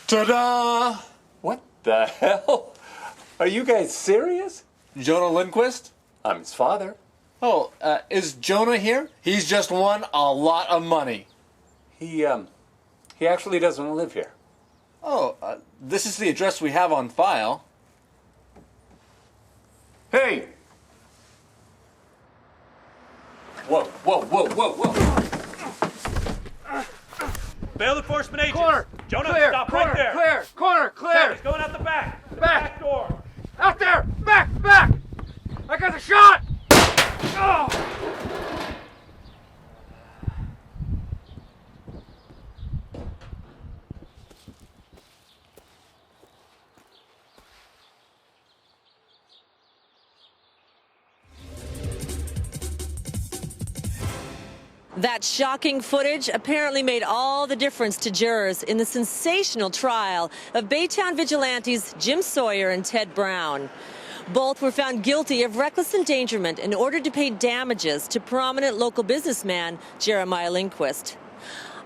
Ta-da! What the hell? Are you guys serious? Jonah Lindquist? I'm his father. Oh, is Jonah here? He's just won a lot of money. He actually doesn't live here. Oh, this is the address we have on file. Hey! Whoa, whoa, whoa, whoa, whoa! Bail enforcement agents. Corner. Jonah, Clear. stop Corner. right there. Clear. Corner. Clear. Sam, he's going out the back. To the back door. Out there. Back. Back. I got the shot. Oh. That shocking footage apparently made all the difference to jurors in the sensational trial of Baytown vigilantes Jim Sawyer and Ted Brown. Both were found guilty of reckless endangerment in order to pay damages to prominent local businessman Jeremiah Lindquist.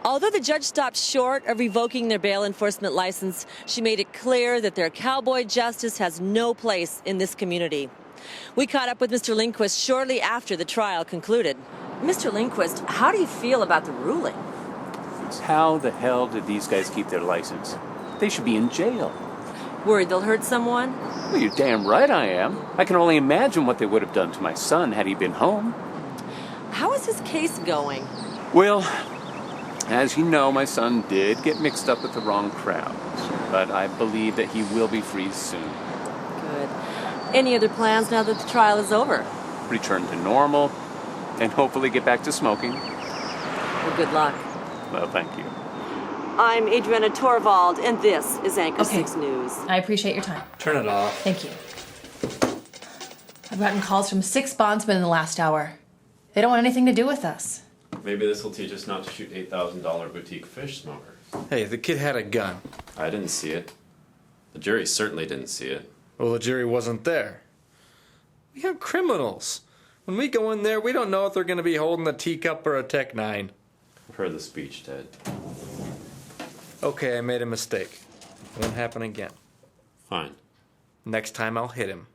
Although the judge stopped short of revoking their bail enforcement license, she made it clear that their cowboy justice has no place in this community. We caught up with Mr. Lindquist shortly after the trial concluded. Mr. Lindquist, how do you feel about the ruling? How the hell did these guys keep their license? They should be in jail. Worried they'll hurt someone? Well, you're damn right I am. I can only imagine what they would have done to my son had he been home. How is his case going? Well, as you know, my son did get mixed up with the wrong crowd. But I believe that he will be free soon. Good. Any other plans now that the trial is over? Return to normal, and hopefully get back to smoking. Well, good luck. Well, thank you. I'm Adriana Torvald, and this is Anchor 6 News. I appreciate your time. Turn it off. Thank you. I've gotten calls from 6 bondsmen in the last hour. They don't want anything to do with us. Maybe this will teach us not to shoot $8,000 boutique fish smokers. Hey, the kid had a gun. I didn't see it. The jury certainly didn't see it. Well, the jury wasn't there. We have criminals. When we go in there, we don't know if they're going to be holding a teacup or a Tech 9. I've heard the speech, Ted. Okay, I made a mistake. It won't happen again. Fine. Next time I'll hit him.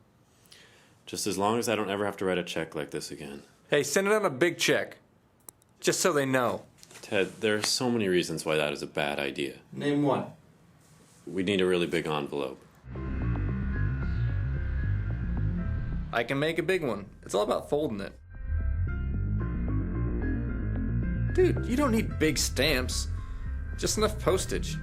Just as long as I don't ever have to write a check like this again. Hey, send it on a big check. Just so they know. Ted, there are so many reasons why that is a bad idea. Name one. We need a really big envelope. I can make a big one. It's all about folding it. Dude, you don't need big stamps. Just enough postage.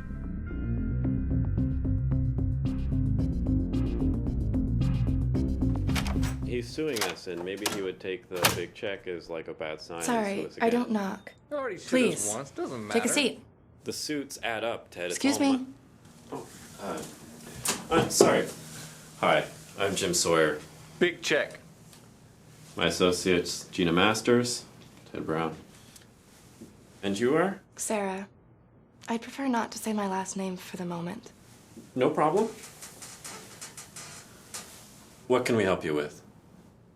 He's suing us, and maybe he would take the big check as like a bad sign. and Sorry, sue us I again. don't knock. You already sued Please. us once. Doesn't matter. Take a seat. The suits add up, Ted. Excuse It's all me. Sorry. Hi, I'm Jim Sawyer. Big check. My associates, Gina Masters, Ted Brown. And you are? Sarah. I'd prefer not to say my last name for the moment. No problem. What can we help you with?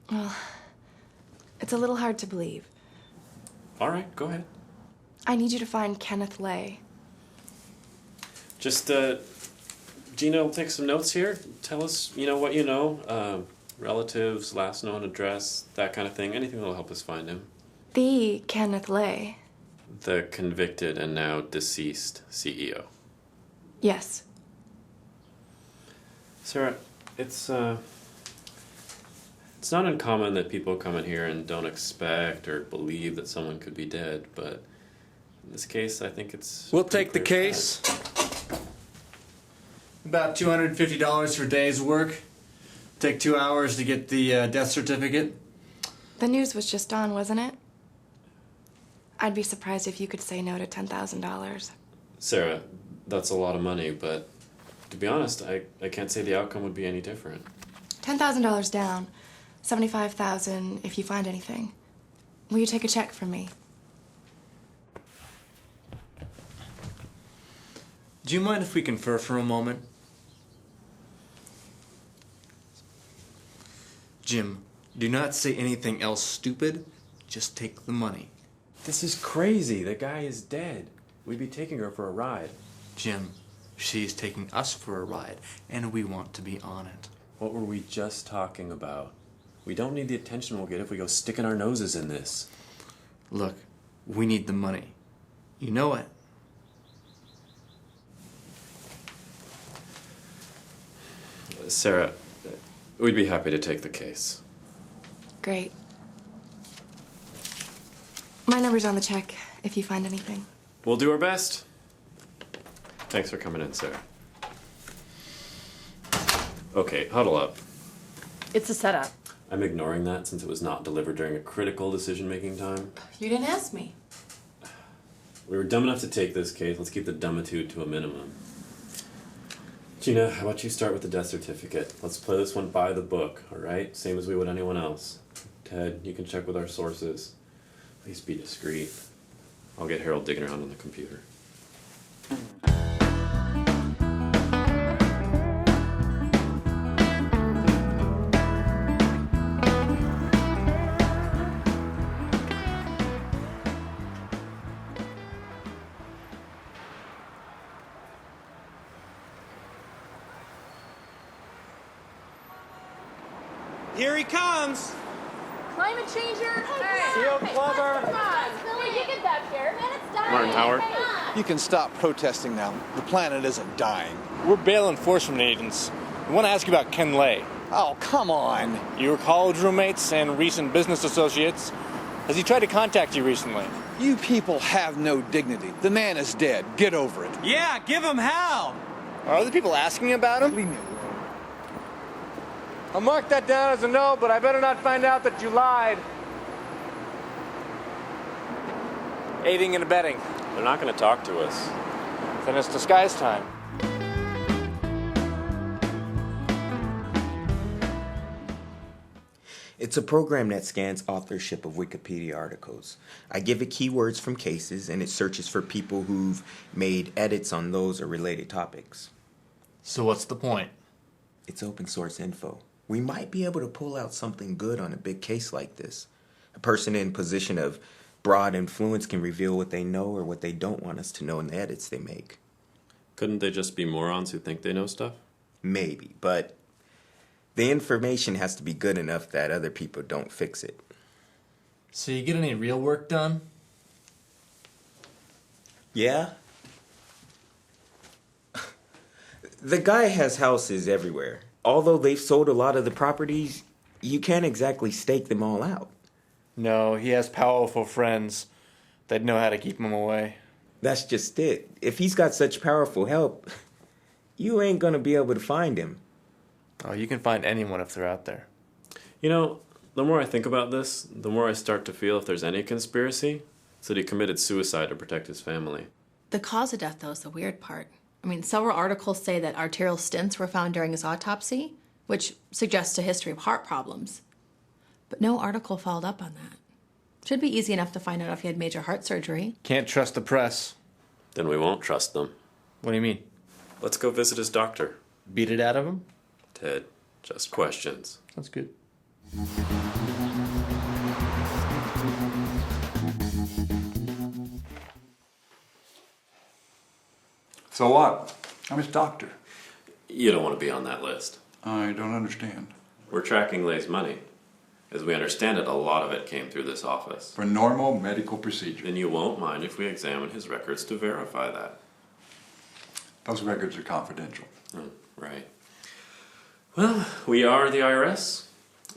Well, it's a little hard to believe. All right, go ahead. I need you to find Kenneth Lay. Just, Gina will take some notes here. Tell us, what you know. Relatives, last known address, that kind of thing. Anything that will help us find him. The Kenneth Lay. The convicted and now deceased CEO. Yes. Sarah, it's not uncommon that people come in here and don't expect or believe that someone could be dead, but in this case, I think it's... We'll take the case. About $250 for a day's work. Take 2 hours to get the death certificate. The news was just on, wasn't it? I'd be surprised if you could say no to $10,000. Sarah, that's a lot of money, but to be honest, I can't say the outcome would be any different. $10,000 down. $75,000 if you find anything. Will you take a check from me? Do you mind if we confer for a moment? Jim, do not say anything else stupid. Just take the money. This is crazy. The guy is dead. We'd be taking her for a ride. Jim, She's taking us for a ride, and we want to be on it. What were we just talking about? We don't need the attention we'll get if we go sticking our noses in this. Look, we need the money. You know it. Sarah, we'd be happy to take the case. Great. My number's on the check if you find anything. We'll do our best. Thanks for coming in, Sarah. Okay, huddle up. It's a setup. I'm ignoring that since it was not delivered during a critical decision-making time. You didn't ask me. We were dumb enough to take this case. Let's keep the dumbitude to a minimum. Gina, how about you start with the death certificate? Let's play this one by the book, all right? Same as we would anyone else. Ted, you can check with our sources. Please be discreet. I'll get Harold digging around on the computer. Here he comes. Climate changer? Seal Clubber. Come on, Billy, you get back here. Man, it's dying. Martin Howard. You can stop protesting now. The planet isn't dying. We're bail enforcement agents. We want to ask you about Ken Lay. Oh, come on. You were college roommates and recent business associates. Has he tried to contact you recently? You people have no dignity. The man is dead. Get over it. Yeah, give him hell. Are other people asking about him? Leave me alone. I'll mark that down as a no, but I better not find out that you lied. Aiding and abetting. They're not going to talk to us. Then it's disguise time. It's a program that scans authorship of Wikipedia articles. I give it keywords from cases, and it searches for people who've made edits on those or related topics. So what's the point? It's open source info. We might be able to pull out something good on a big case like this. A person in position of broad influence can reveal what they know or what they don't want us to know in the edits they make. Couldn't they just be morons who think they know stuff? Maybe, but the information has to be good enough that other people don't fix it. So you get any real work done? Yeah? The guy has houses everywhere. Although they've sold a lot of the properties, you can't exactly stake them all out. No, he has powerful friends that know how to keep him away. That's just it. If he's got such powerful help, you ain't gonna be able to find him. Oh, you can find anyone if they're out there. You know, the more I think about this, the more I start to feel if there's any conspiracy, it's that he committed suicide to protect his family. The cause of death, though, is the weird part. I mean, several articles say that arterial stents were found during his autopsy, which suggests a history of heart problems. But no article followed up on that. Should be easy enough to find out if he had major heart surgery. Can't trust the press. Then we won't trust them. What do you mean? Let's go visit his doctor. Beat it out of him? Ted, just questions. That's good. So what? I'm his doctor. You don't want to be on that list. I don't understand. We're tracking Lay's money. As we understand it, a lot of it came through this office. For normal medical procedure. Then you won't mind if we examine his records to verify that. Those records are confidential. Right. Well, we are the IRS.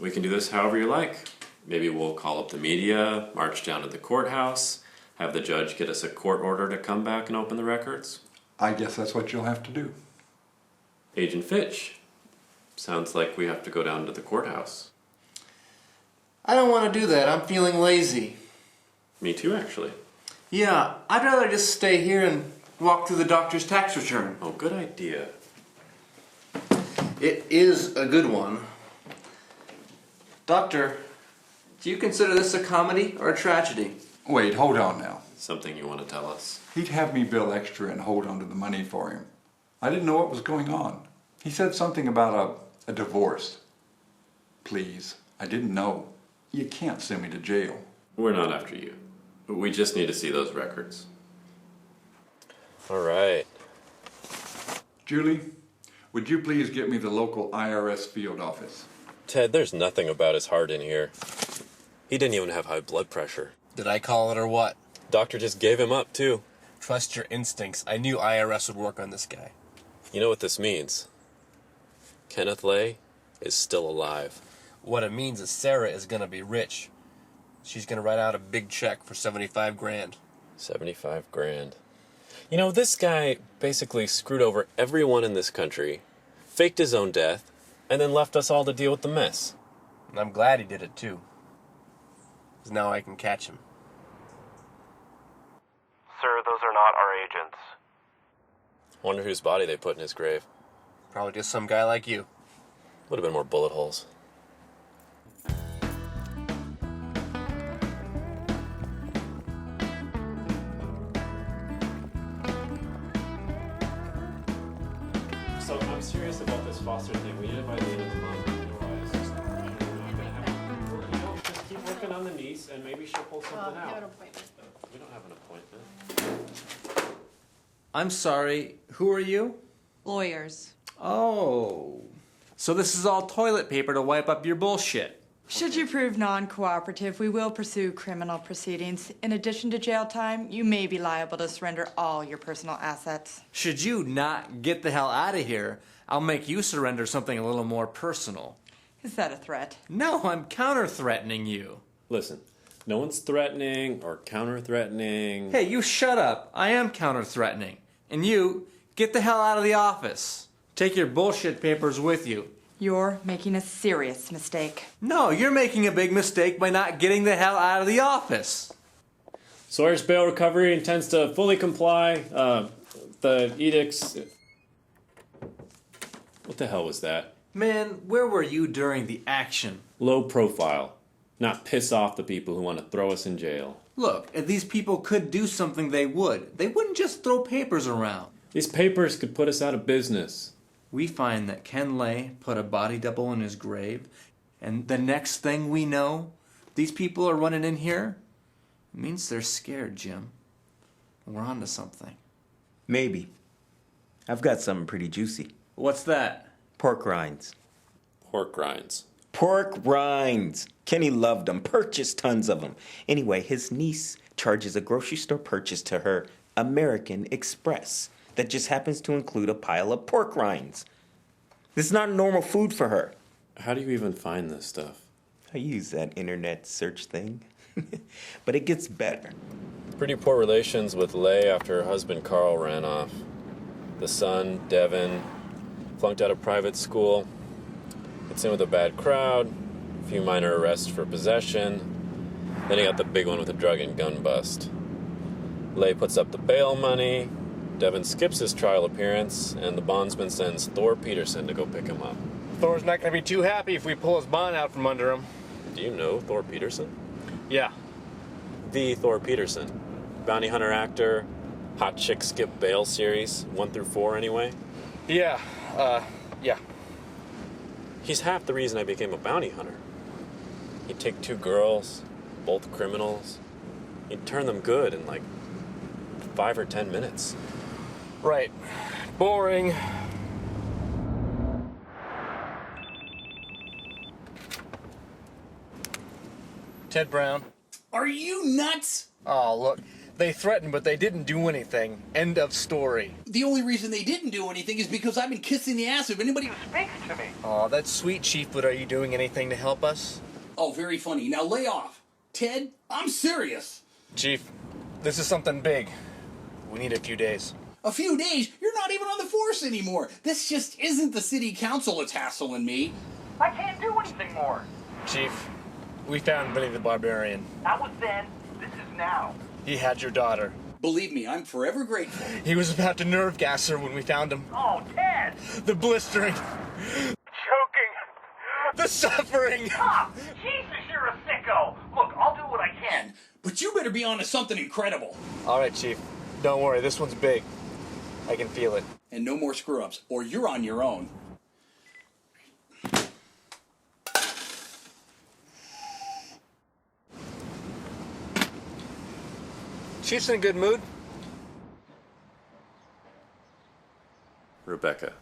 We can do this however you like. Maybe we'll call up the media, march down to the courthouse, have the judge get us a court order to come back and open the records. I guess that's what you'll have to do. Agent Fitch, sounds like we have to go down to the courthouse. I don't want to do that. I'm feeling lazy. Me too, actually. Yeah, I'd rather just stay here and walk through the doctor's tax return. Oh, good idea. It is a good one. Doctor, do you consider this a comedy or a tragedy? Wait, hold on now. Something you want to tell us? He'd have me bill extra and hold on to the money for him. I didn't know what was going on. He said something about a divorce. Please, I didn't know. You can't send me to jail. We're not after you. We just need to see those records. All right. Julie, would you please get me the local IRS field office? Ted, there's nothing about his heart in here. He didn't even have high blood pressure. Did I call it or what? Doctor just gave him up, too. Trust your instincts. I knew IRS would work on this guy. You know what this means? Kenneth Lay is still alive. What it means is Sarah is gonna be rich. She's gonna write out a big check for 75 grand. 75 grand. You know, this guy basically screwed over everyone in this country, faked his own death, and then left us all to deal with the mess. And I'm glad he did it too. Because now I can catch him. Sir, those are not our agents. Wonder whose body they put in his grave. Probably just some guy like you. Would have been more bullet holes. So I'm serious about this foster thing. We need it by the end of the month. Otherwise, we're not gonna have. Just keep working on the niece, and maybe she'll pull something out. Have an appointment. We don't have an appointment. I'm sorry, who are you? Lawyers. Oh. So this is all toilet paper to wipe up your bullshit. Should you prove non-cooperative, we will pursue criminal proceedings. In addition to jail time, you may be liable to surrender all your personal assets. Should you not get the hell out of here, I'll make you surrender something a little more personal. Is that a threat? No, I'm counter-threatening you. Listen, no one's threatening or counter-threatening. Hey, you shut up. I am counter-threatening. And you, get the hell out of the office. Take your bullshit papers with you. You're making a serious mistake. No, you're making a big mistake by not getting the hell out of the office. Sawyer's Bail Recovery intends to fully comply. The edicts. What the hell was that? Man, where were you during the action? Low profile. Not piss off the people who want to throw us in jail. Look, if these people could do something, they would. They wouldn't just throw papers around. These papers could put us out of business. We find that Ken Lay put a body double in his grave, and the next thing we know, these people are running in here. It means they're scared, Jim. We're on to something. Maybe. I've got something pretty juicy. What's that? Pork rinds. Pork rinds. Pork rinds. Kenny loved them, purchased tons of them. Anyway, his niece charges a grocery store purchase to her American Express that just happens to include a pile of pork rinds. This is not normal food for her. How do you even find this stuff? I use that internet search thing. But it gets better. Pretty poor relations with Lay after her husband Carl ran off. The son, Devin, flunked out of private school. Gets in with a bad crowd. A few minor arrests for possession. Then he got the big one with a drug and gun bust. Lay puts up the bail money. Devin skips his trial appearance, and the bondsman sends Thor Peterson to go pick him up. Thor's not going to be too happy if we pull his bond out from under him. Do you know Thor Peterson? Yeah. The Thor Peterson. Bounty hunter actor, hot chick skip bail series, 1 through 4 anyway. Yeah. He's half the reason I became a bounty hunter. He'd take 2 girls, both criminals. He'd turn them good in like 5 or 10 minutes. Right. Boring. Ted Brown. Are you nuts? Oh, look. They threatened, but they didn't do anything. End of story. The only reason they didn't do anything is because I've been kissing the ass of anybody who speaks to me. Oh, that's sweet, Chief, but are you doing anything to help us? Oh, very funny. Now lay off. Ted, I'm serious. Chief, this is something big. We need a few days. A few days? You're not even on the force anymore. This just isn't the city council that's hassling me. I can't do anything more. Chief, we found Vinny the Barbarian. That was then. This is now. He had your daughter. Believe me, I'm forever grateful. He was about to nerve gas her when we found him. Oh, Ted! The blistering. Choking. The suffering. Stop! Jesus, you're a sicko. Look, I'll do what I can. But you better be on to something incredible. All right, Chief. Don't worry, this one's big. I can feel it. And no more screw-ups, or you're on your own. Chief's in a good mood. Rebecca,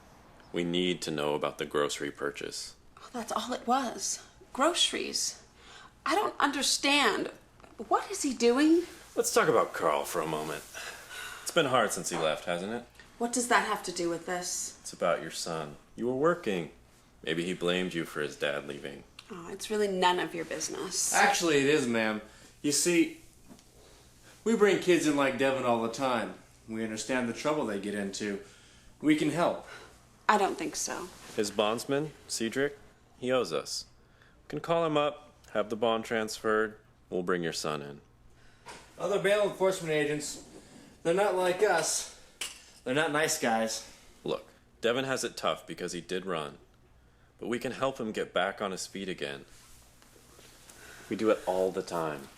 we need to know about the grocery purchase. Oh, that's all it was. Groceries. I don't understand. What is he doing? Let's talk about Carl for a moment. It's been hard since he left, hasn't it? What does that have to do with this? It's about your son. You were working. Maybe he blamed you for his dad leaving. Oh, it's really none of your business. Actually, it is, ma'am. You see, we bring kids in like Devin all the time. We understand the trouble they get into. We can help. I don't think so. His bondsman, Cedric, he owes us. We can call him up, have the bond transferred. We'll bring your son in. Other bail enforcement agents, they're not like us. They're not nice guys. Look, Devin has it tough because he did run. But we can help him get back on his feet again. We do it all the time.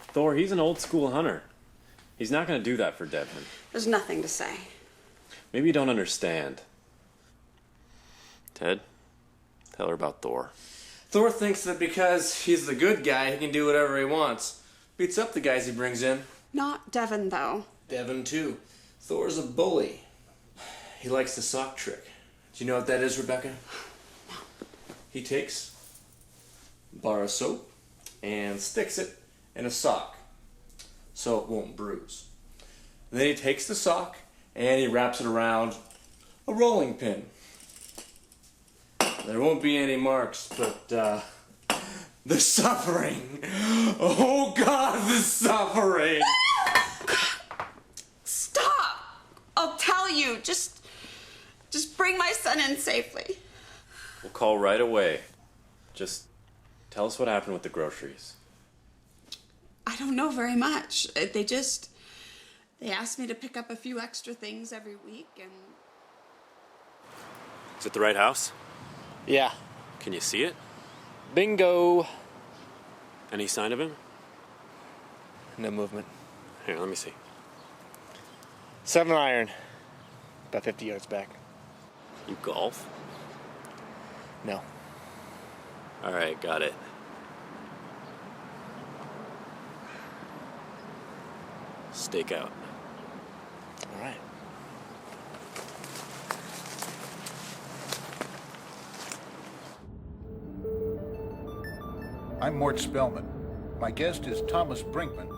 Thor, he's an old school hunter. He's not going to do that for Devin. There's nothing to say. Maybe you don't understand. Ted, tell her about Thor. Thor thinks that because he's the good guy, he can do whatever he wants. Beats up the guys he brings in. Not Devin, though. Devin, too. Thor's a bully. He likes the sock trick. Do you know what that is, Rebecca? No. He takes a bar of soap and sticks it in a sock so it won't bruise. And then he takes the sock and he wraps it around a rolling pin. There won't be any marks, but the suffering. Oh God, the suffering. Stop! I'll tell you. Just bring my son in safely. We'll call right away. Just tell us what happened with the groceries. I don't know very much. They asked me to pick up a few extra things every week, and... Is it the right house? Yeah. Can you see it? Bingo. Any sign of him? No movement. Here, let me see. 7-iron. About 50 yards back. You golf? No. All right, got it. Stake out. All right. I'm Mort Spellman. My guest is Thomas Brinkman,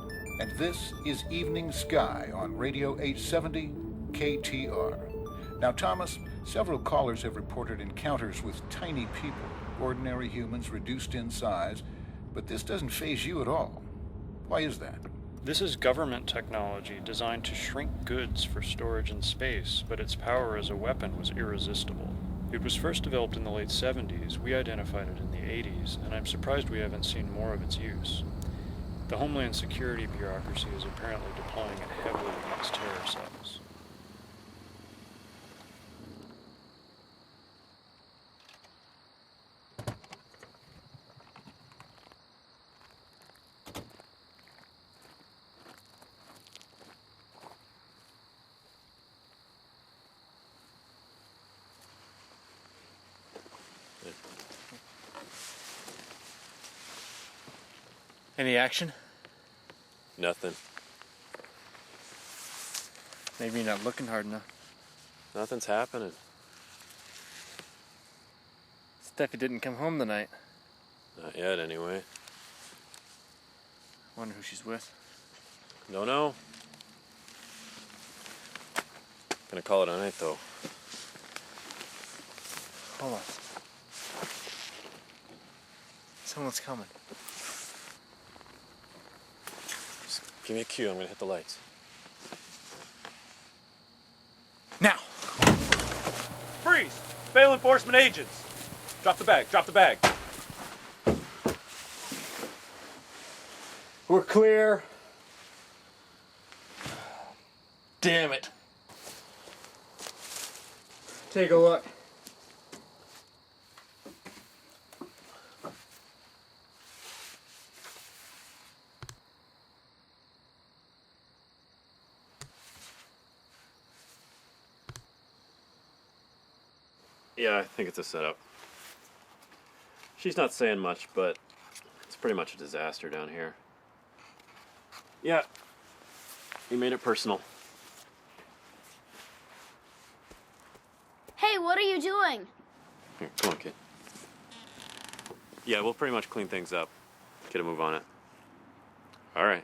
and this is Evening Sky on Radio 870 KTR. Now, Thomas, several callers have reported encounters with tiny people, ordinary humans reduced in size, but this doesn't faze you at all. Why is that? This is government technology designed to shrink goods for storage in space, but its power as a weapon was irresistible. It was first developed in the late 70s, we identified it in the 80s, and I'm surprised we haven't seen more of its use. The Homeland Security bureaucracy is apparently deploying it heavily against terror cells. Any action? Nothing. Maybe you're not looking hard enough. Nothing's happening. Steffi didn't come home tonight. Not yet, anyway. Wonder who she's with. Don't know. Gonna call it a night, though. Hold on. Someone's coming. Just give me a cue, I'm gonna hit the lights. Now! Freeze! Bail enforcement agents! Drop the bag, drop the bag. We're clear. Damn it. Take a look. Yeah, I think it's a setup. She's not saying much, but it's pretty much a disaster down here. Yeah, you made it personal. Hey, what are you doing? Here, come on, kid. Yeah, we'll pretty much clean things up. Get a move on it. All right.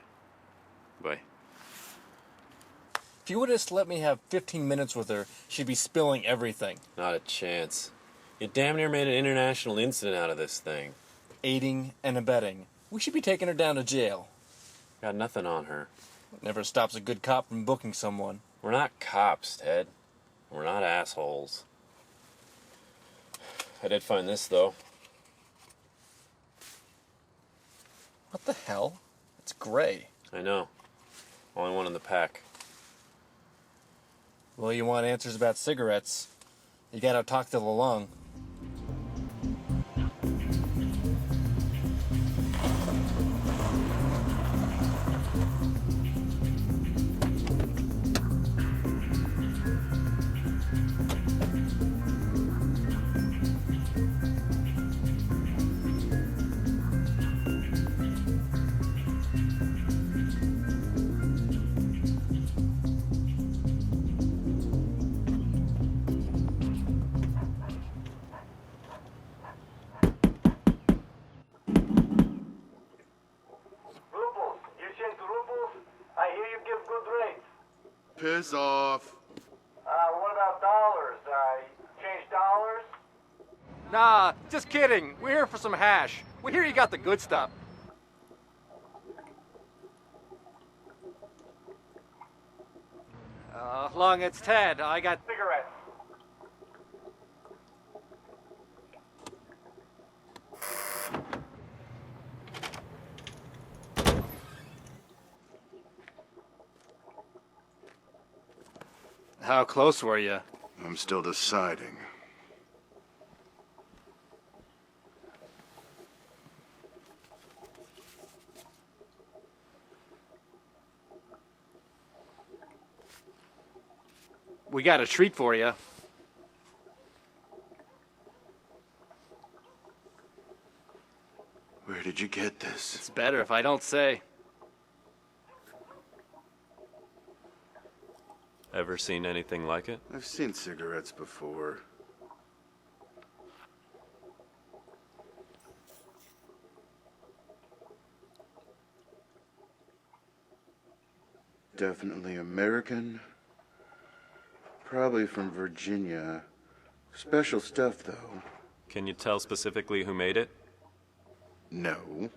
Bye. If you would just let me have 15 minutes with her, she'd be spilling everything. Not a chance. You damn near made an international incident out of this thing. Aiding and abetting. We should be taking her down to jail. Got nothing on her. Never stops a good cop from booking someone. We're not cops, Ted. We're not assholes. I did find this, though. What the hell? It's gray. I know. Only one in the pack. Well, you want answers about cigarettes. You gotta talk to the lung. Piss off. What about dollars? Change dollars? Nah, just kidding. We're here for some hash. We hear you got the good stuff. Lung, it's Ted. I got cigarettes. How close were you? I'm still deciding. We got a treat for you. Where did you get this? It's better if I don't say. Ever seen anything like it? I've seen cigarettes before. Definitely American. Probably from Virginia. Special stuff, though. Can you tell specifically who made it? No.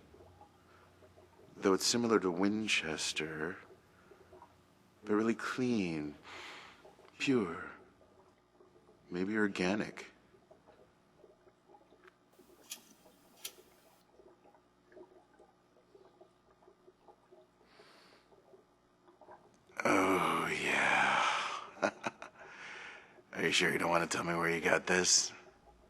Though it's similar to Winchester. But really clean. Pure. Maybe organic. Oh, yeah. Are you sure you don't want to tell me where you got this?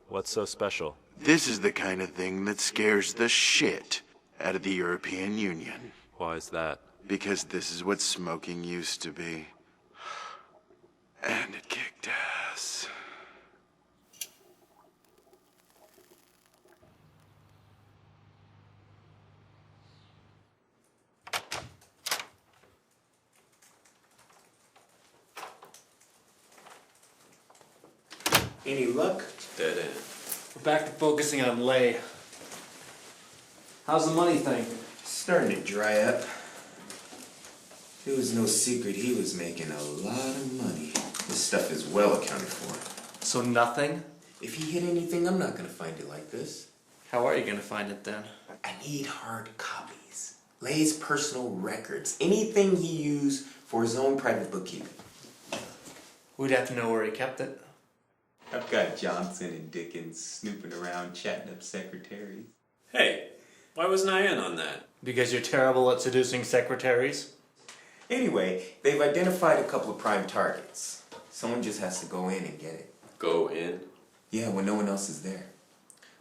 What's so special? This is the kind of thing that scares the shit out of the European Union. Why is that? Because this is what smoking used to be. And it kicked ass. Any luck? Dead end. We're back to focusing on Lay. How's the money thing? Starting to dry up. It was no secret he was making a lot of money. This stuff is well accounted for. So nothing? If he hid anything, I'm not gonna find it like this. How are you gonna find it then? I need hard copies. Lay's personal records. Anything he used for his own private bookkeeping. We'd have to know where he kept it. I've got Johnson and Dickens snooping around chatting up secretaries. Hey, why wasn't I in on that? Because you're terrible at seducing secretaries? Anyway, they've identified a couple of prime targets. Someone just has to go in and get it. Go in? Yeah, when no one else is there.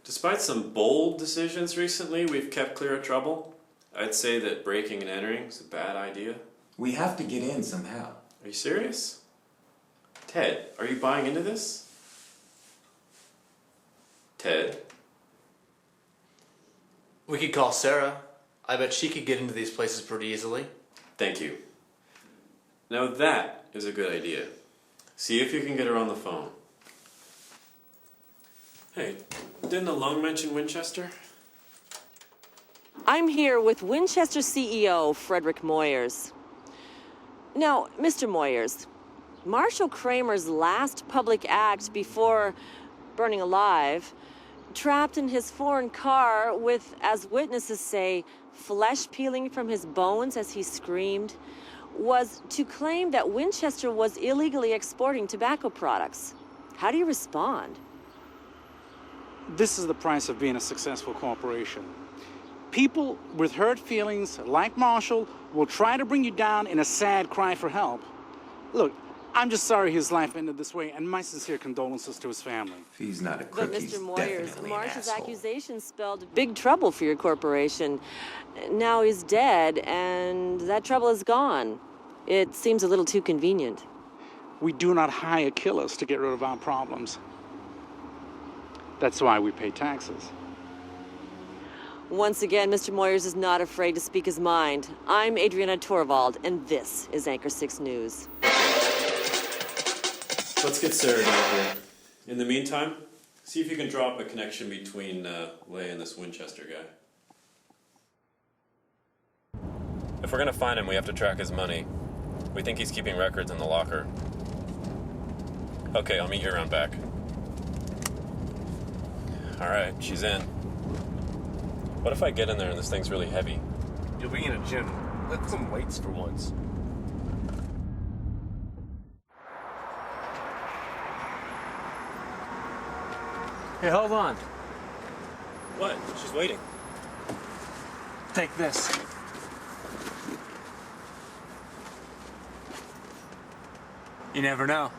Despite some bold decisions recently, we've kept clear of trouble. I'd say that breaking and entering is a bad idea. We have to get in somehow. Are you serious? Ted, are you buying into this? Ted? We could call Sarah. I bet she could get into these places pretty easily. Thank you. Now that is a good idea. See if you can get her on the phone. Hey, didn't Alone mention Winchester? I'm here with Winchester CEO Frederick Moyers. Now, Mr. Moyers, Marshall Kramer's last public act before burning alive, trapped in his foreign car with, as witnesses say, flesh peeling from his bones as he screamed, was to claim that Winchester was illegally exporting tobacco products. How do you respond? This is the price of being a successful corporation. People with hurt feelings, like Marshall, will try to bring you down in a sad cry for help. Look, I'm just sorry his life ended this way, and my sincere condolences to his family. If he's not a But crook, he's Mr. Moyers, definitely an Marshall's asshole. accusations spelled big trouble for your corporation. Now he's dead, and that trouble is gone. It seems a little too convenient. We do not hire killers to get rid of our problems. That's why we pay taxes. Once again, Mr. Moyers is not afraid to speak his mind. I'm Adriana Torvald, and this is Anchor 6 News. Let's get Sarah down here. In the meantime, see if you can draw up a connection between Lay and this Winchester guy. If we're gonna find him, we have to track his money. We think he's keeping records in the locker. Okay, I'll meet you around back. Alright, she's in. What if I get in there and this thing's really heavy? You'll be in a gym. Lift some weights for once. Hey, hold on. What? She's waiting. Take this. You never know.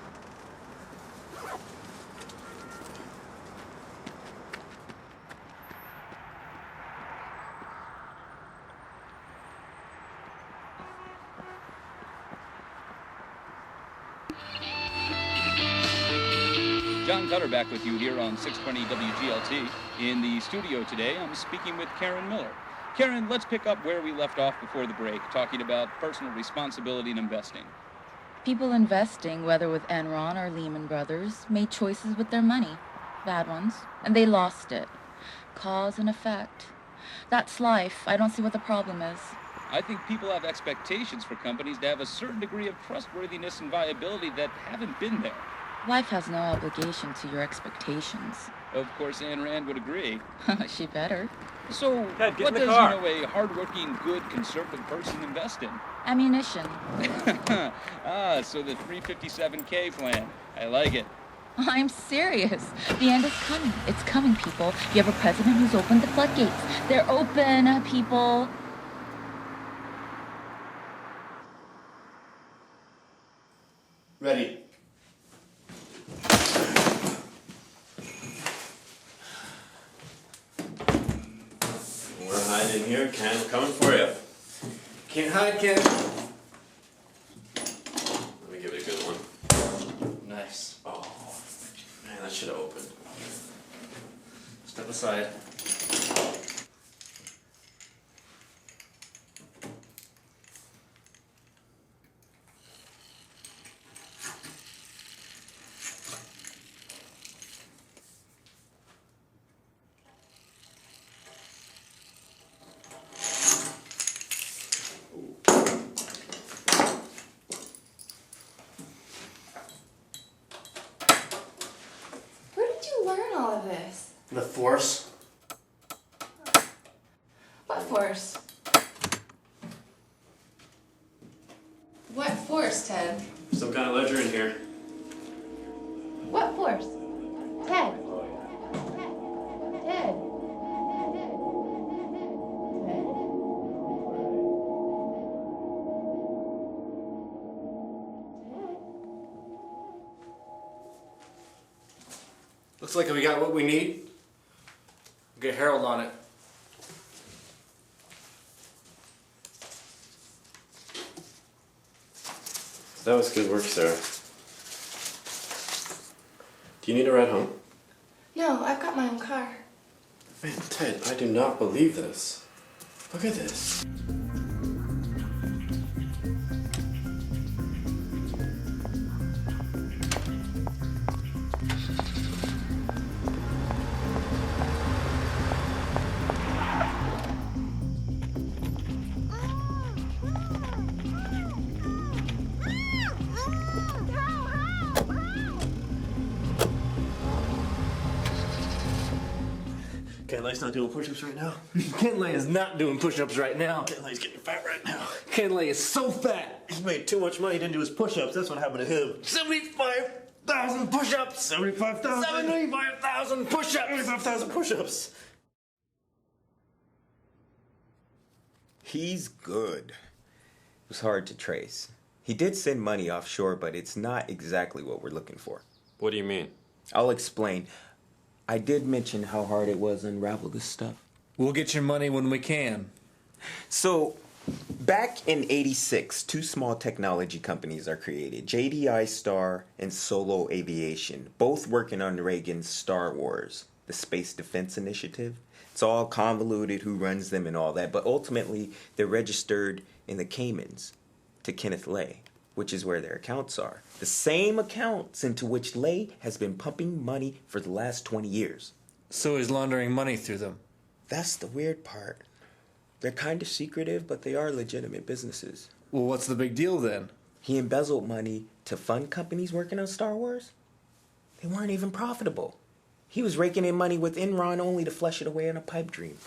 John Cutter back with you here on 620 WGLT. In the studio today, I'm speaking with Karen Miller. Karen, let's pick up where we left off before the break, talking about personal responsibility in investing. People investing, whether with Enron or Lehman Brothers, made choices with their money, bad ones, and they lost it. Cause and effect. That's life. I don't see what the problem is. I think people have expectations for companies to have a certain degree of trustworthiness and viability that haven't been there. Life has no obligation to your expectations. Of course, Ayn Rand would agree. She better. So, Dad, what does a hardworking, good, conservative person invest in? Ammunition. So the 357K plan. I like it. I'm serious. The end is coming. It's coming, people. You have a president who's opened the floodgates. They're open, people. Ready. We're hiding here, Ken. We're coming for you. Can't hide, Ken. Let me give it a good one. Nice. Oh, man, that should have opened. Step aside. Where did you learn all of this? The Force. What force? What force, Ted? Some kind of ledger in here. What force? Ted. Ted. Looks like we got what we need. Get Harold on it. That was good work, Sarah. Do you need a ride home? No, I've got my own car. Man, Ted, I do not believe this. Look at this. Ken Lay's not doing push-ups right now. Ken Lay is not doing push-ups right now. Ken Lay's getting fat right now. Ken Lay is so fat. He made too much money, he didn't do his push-ups. That's what happened to him. 75,000 push-ups. 75,000. 75,000 push-ups. 75,000 push-ups. He's good. It was hard to trace. He did send money offshore, but it's not exactly what we're looking for. What do you mean? I'll explain. I did mention how hard it was to unravel this stuff. We'll get your money when we can. So, back in '86, two small technology companies are created, JDI Star and Solo Aviation, both working on Reagan's Star Wars, the Space Defense Initiative. It's all convoluted, who runs them and all that, but ultimately they're registered in the Caymans to Kenneth Lay, which is where their accounts are. The same accounts into which Lay has been pumping money for the last 20 years. So he's laundering money through them. That's the weird part. They're kind of secretive, but they are legitimate businesses. Well, what's the big deal then? He embezzled money to fund companies working on Star Wars. They weren't even profitable. He was raking in money with Enron only to flush it away in a pipe dream.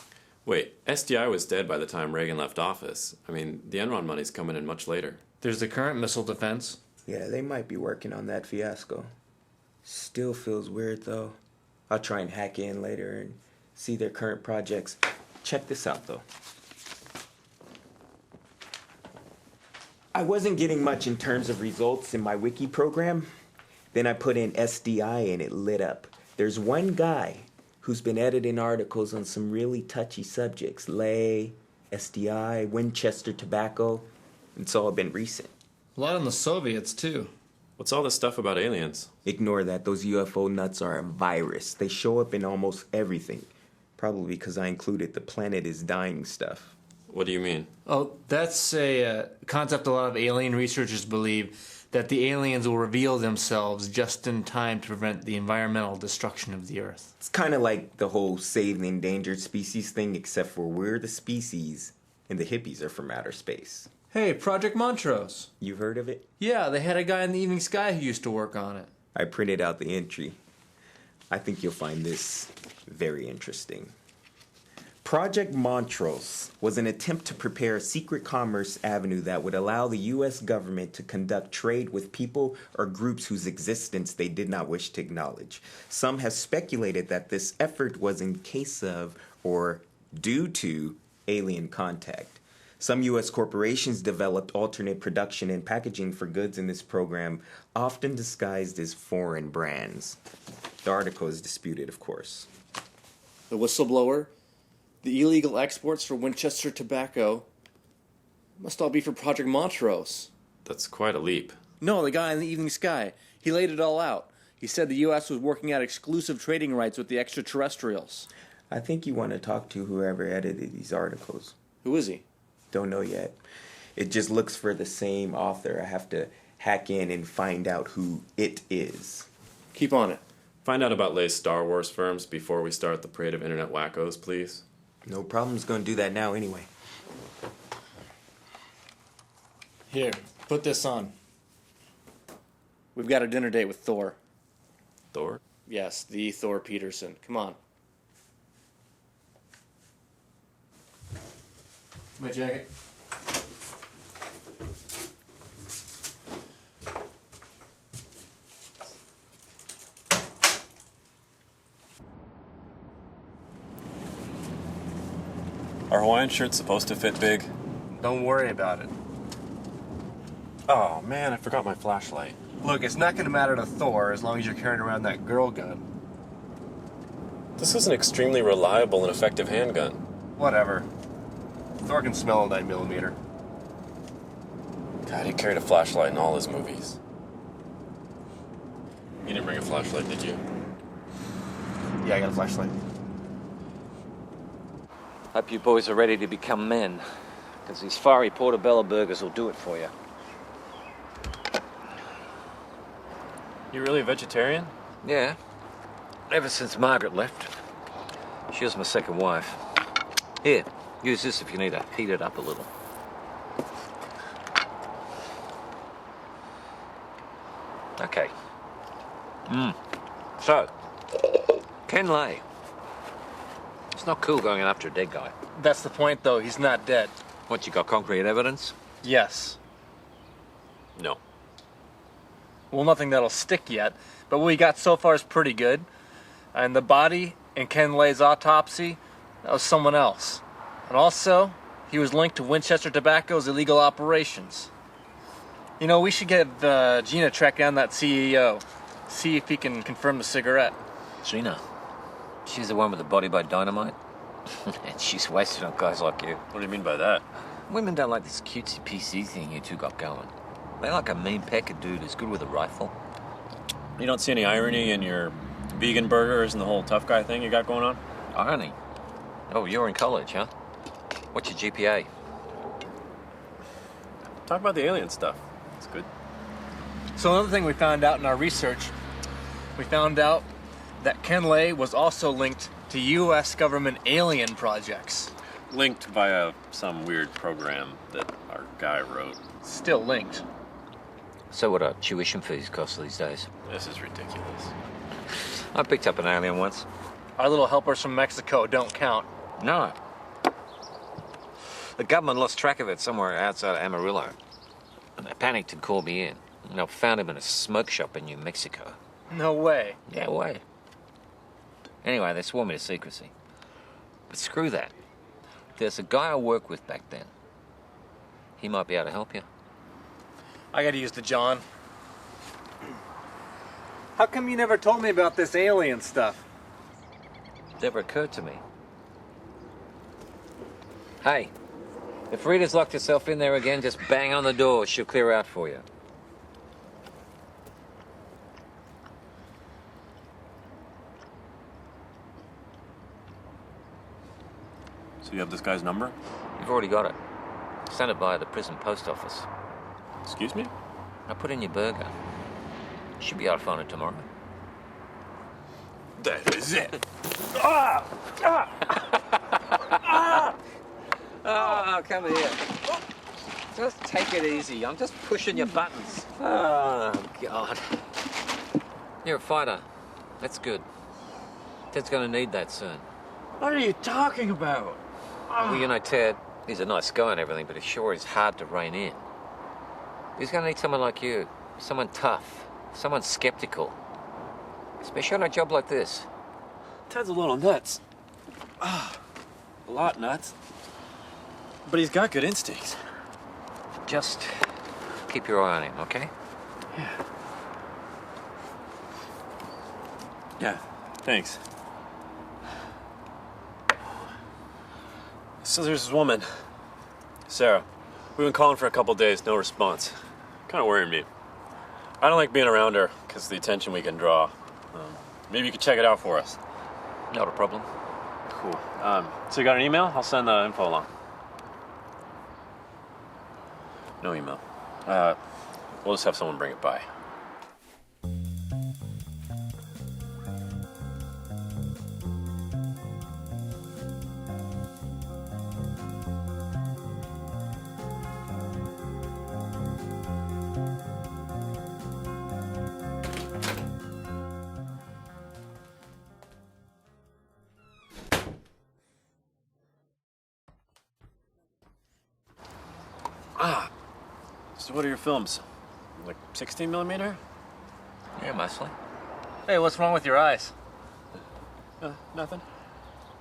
Wait, SDI was dead by the time Reagan left office. I mean, the Enron money's coming in much later. There's the current missile defense. Yeah, they might be working on that fiasco. Still feels weird, though. I'll try and hack in later and see their current projects. Check this out, though. I wasn't getting much in terms of results in my wiki program. Then I put in SDI and it lit up. There's one guy who's been editing articles on some really touchy subjects. Lay, SDI, Winchester Tobacco. It's all been recent. A lot on the Soviets, too. What's all this stuff about aliens? Ignore that. Those UFO nuts are a virus. They show up in almost everything. Probably because I included the planet is dying stuff. What do you mean? Oh, that's a concept a lot of alien researchers believe, that the aliens will reveal themselves just in time to prevent the environmental destruction of the Earth. It's kind of like the whole save the endangered species thing, except for we're the species and the hippies are from outer space. Hey, Project Montrose. You've heard of it? Yeah, they had a guy in the Evening Sky who used to work on it. I printed out the entry. I think you'll find this very interesting. Project Montrose was an attempt to prepare a secret commerce avenue that would allow the U.S. government to conduct trade with people or groups whose existence they did not wish to acknowledge. Some have speculated that this effort was in case of or due to alien contact. Some U.S. corporations developed alternate production and packaging for goods in this program, often disguised as foreign brands. The article is disputed, of course. The whistleblower, the illegal exports for Winchester Tobacco, must all be for Project Montrose. That's quite a leap. No, the guy in the Evening Sky. He laid it all out. He said the U.S. was working out exclusive trading rights with the extraterrestrials. I think you want to talk to whoever edited these articles. Who is he? Don't know yet. It just looks for the same author. I have to hack in and find out who it is. Keep on it. Find out about Lay's Star Wars firms before we start the parade of internet wackos, please. No problem's gonna do that now anyway. Here, put this on. We've got a dinner date with Thor. Thor? Yes, the Thor Peterson. Come on. My jacket. Are Hawaiian shirts supposed to fit big? Don't worry about it. Oh man, I forgot my flashlight. Look, it's not gonna matter to Thor as long as you're carrying around that girl gun. This is an extremely reliable and effective handgun. Whatever. Thor can smell a 9mm. God, he carried a flashlight in all his movies. You didn't bring a flashlight, did you? Yeah, I got a flashlight. Hope you boys are ready to become men, because these fiery portobello burgers will do it for you. You really a vegetarian? Yeah. Ever since Margaret left. She was my second wife. Here, use this if you need to heat it up a little. Okay. So, Ken Lay. It's not cool going after a dead guy. That's the point, though. He's not dead. What, you got concrete evidence? Yes. No. Well, nothing that'll stick yet, but what we got so far is pretty good. And the body in Ken Lay's autopsy, that was someone else. And also, he was linked to Winchester Tobacco's illegal operations. You know, we should get Gina track down that CEO. See if he can confirm the cigarette. Gina? She's the one with the body by dynamite? And she's wasted on guys like you. What do you mean by that? Women don't like this cutesy PC thing you two got going. They like a mean pecker dude who's good with a rifle. You don't see any irony in your vegan burgers and the whole tough guy thing you got going on? Irony? Oh, you're in college, huh? What's your GPA? Talk about the alien stuff. It's good. So another thing we found out in our research, we found out that Ken Lay was also linked to U.S. government alien projects. Linked via some weird program that our guy wrote. Still linked. So what are tuition fees cost these days? This is ridiculous. I picked up an alien once. Our little helpers from Mexico don't count. No. The government lost track of it somewhere outside of Amarillo. And they panicked and called me in. And I found him in a smoke shop in New Mexico. No way. Yeah, way. Anyway, they swore me to secrecy. But screw that. There's a guy I worked with back then. He might be able to help you. I gotta use the John. How come you never told me about this alien stuff? Never occurred to me. Hey, if Rita's locked herself in there again, just bang on the door. She'll clear out for you. So you have this guy's number? You've already got it. Send it via the prison post office. Excuse me? I put in your burger. Should be able to find it tomorrow. That is it. Oh, come here. Just take it easy. I'm just pushing your buttons. Oh, God. You're a fighter. That's good. Ted's gonna need that soon. What are you talking about? Well, you know, Ted, he's a nice guy and everything, but he sure is hard to rein in. He's gonna need someone like you. Someone tough. Someone skeptical. Especially on a job like this. Ted's a little nuts. A lot nuts. But he's got good instincts. Just keep your eye on him, okay? Yeah. Yeah, thanks. So there's this woman, Sarah. We've been calling for a couple days, no response. Kind of worrying me. I don't like being around her because of the attention we can draw. Maybe you could check it out for us. Not a problem. Cool. So you got an email? I'll send the info along. No email. We'll just have someone bring it by. So what are your films? Like 16 millimeter? Yeah, mostly. Hey, what's wrong with your eyes? Nothing.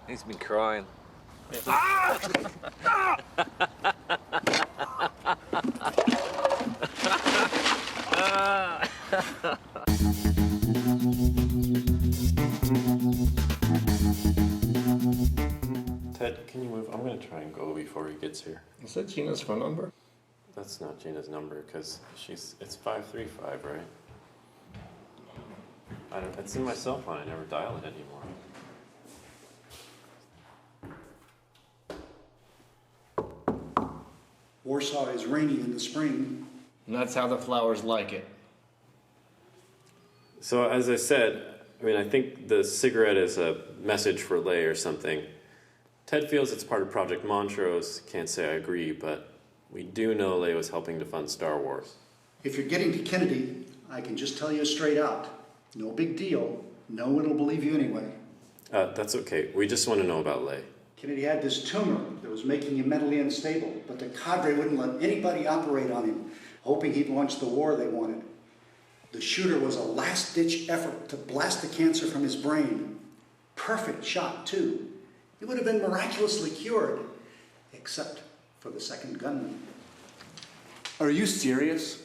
He's been crying. Ted, can you move? I'm gonna try and go before he gets here. Is that Gina's phone number? That's not Gina's number, because it's 535, right? It's in my cell phone, I never dial it anymore. Warsaw is rainy in the spring. And that's how the flowers like it. So as I said, I think the cigarette is a message for Lay or something. Ted feels it's part of Project Montrose. Can't say I agree, but we do know Lay was helping to fund Star Wars. If you're getting to Kennedy, I can just tell you straight out. No big deal. No one will believe you anyway. That's okay. We just want to know about Lay. Kennedy had this tumor that was making him mentally unstable, but the cadre wouldn't let anybody operate on him, hoping he'd launch the war they wanted. The shooter was a last-ditch effort to blast the cancer from his brain. Perfect shot, too. He would have been miraculously cured, except for the second gunman. Are you serious?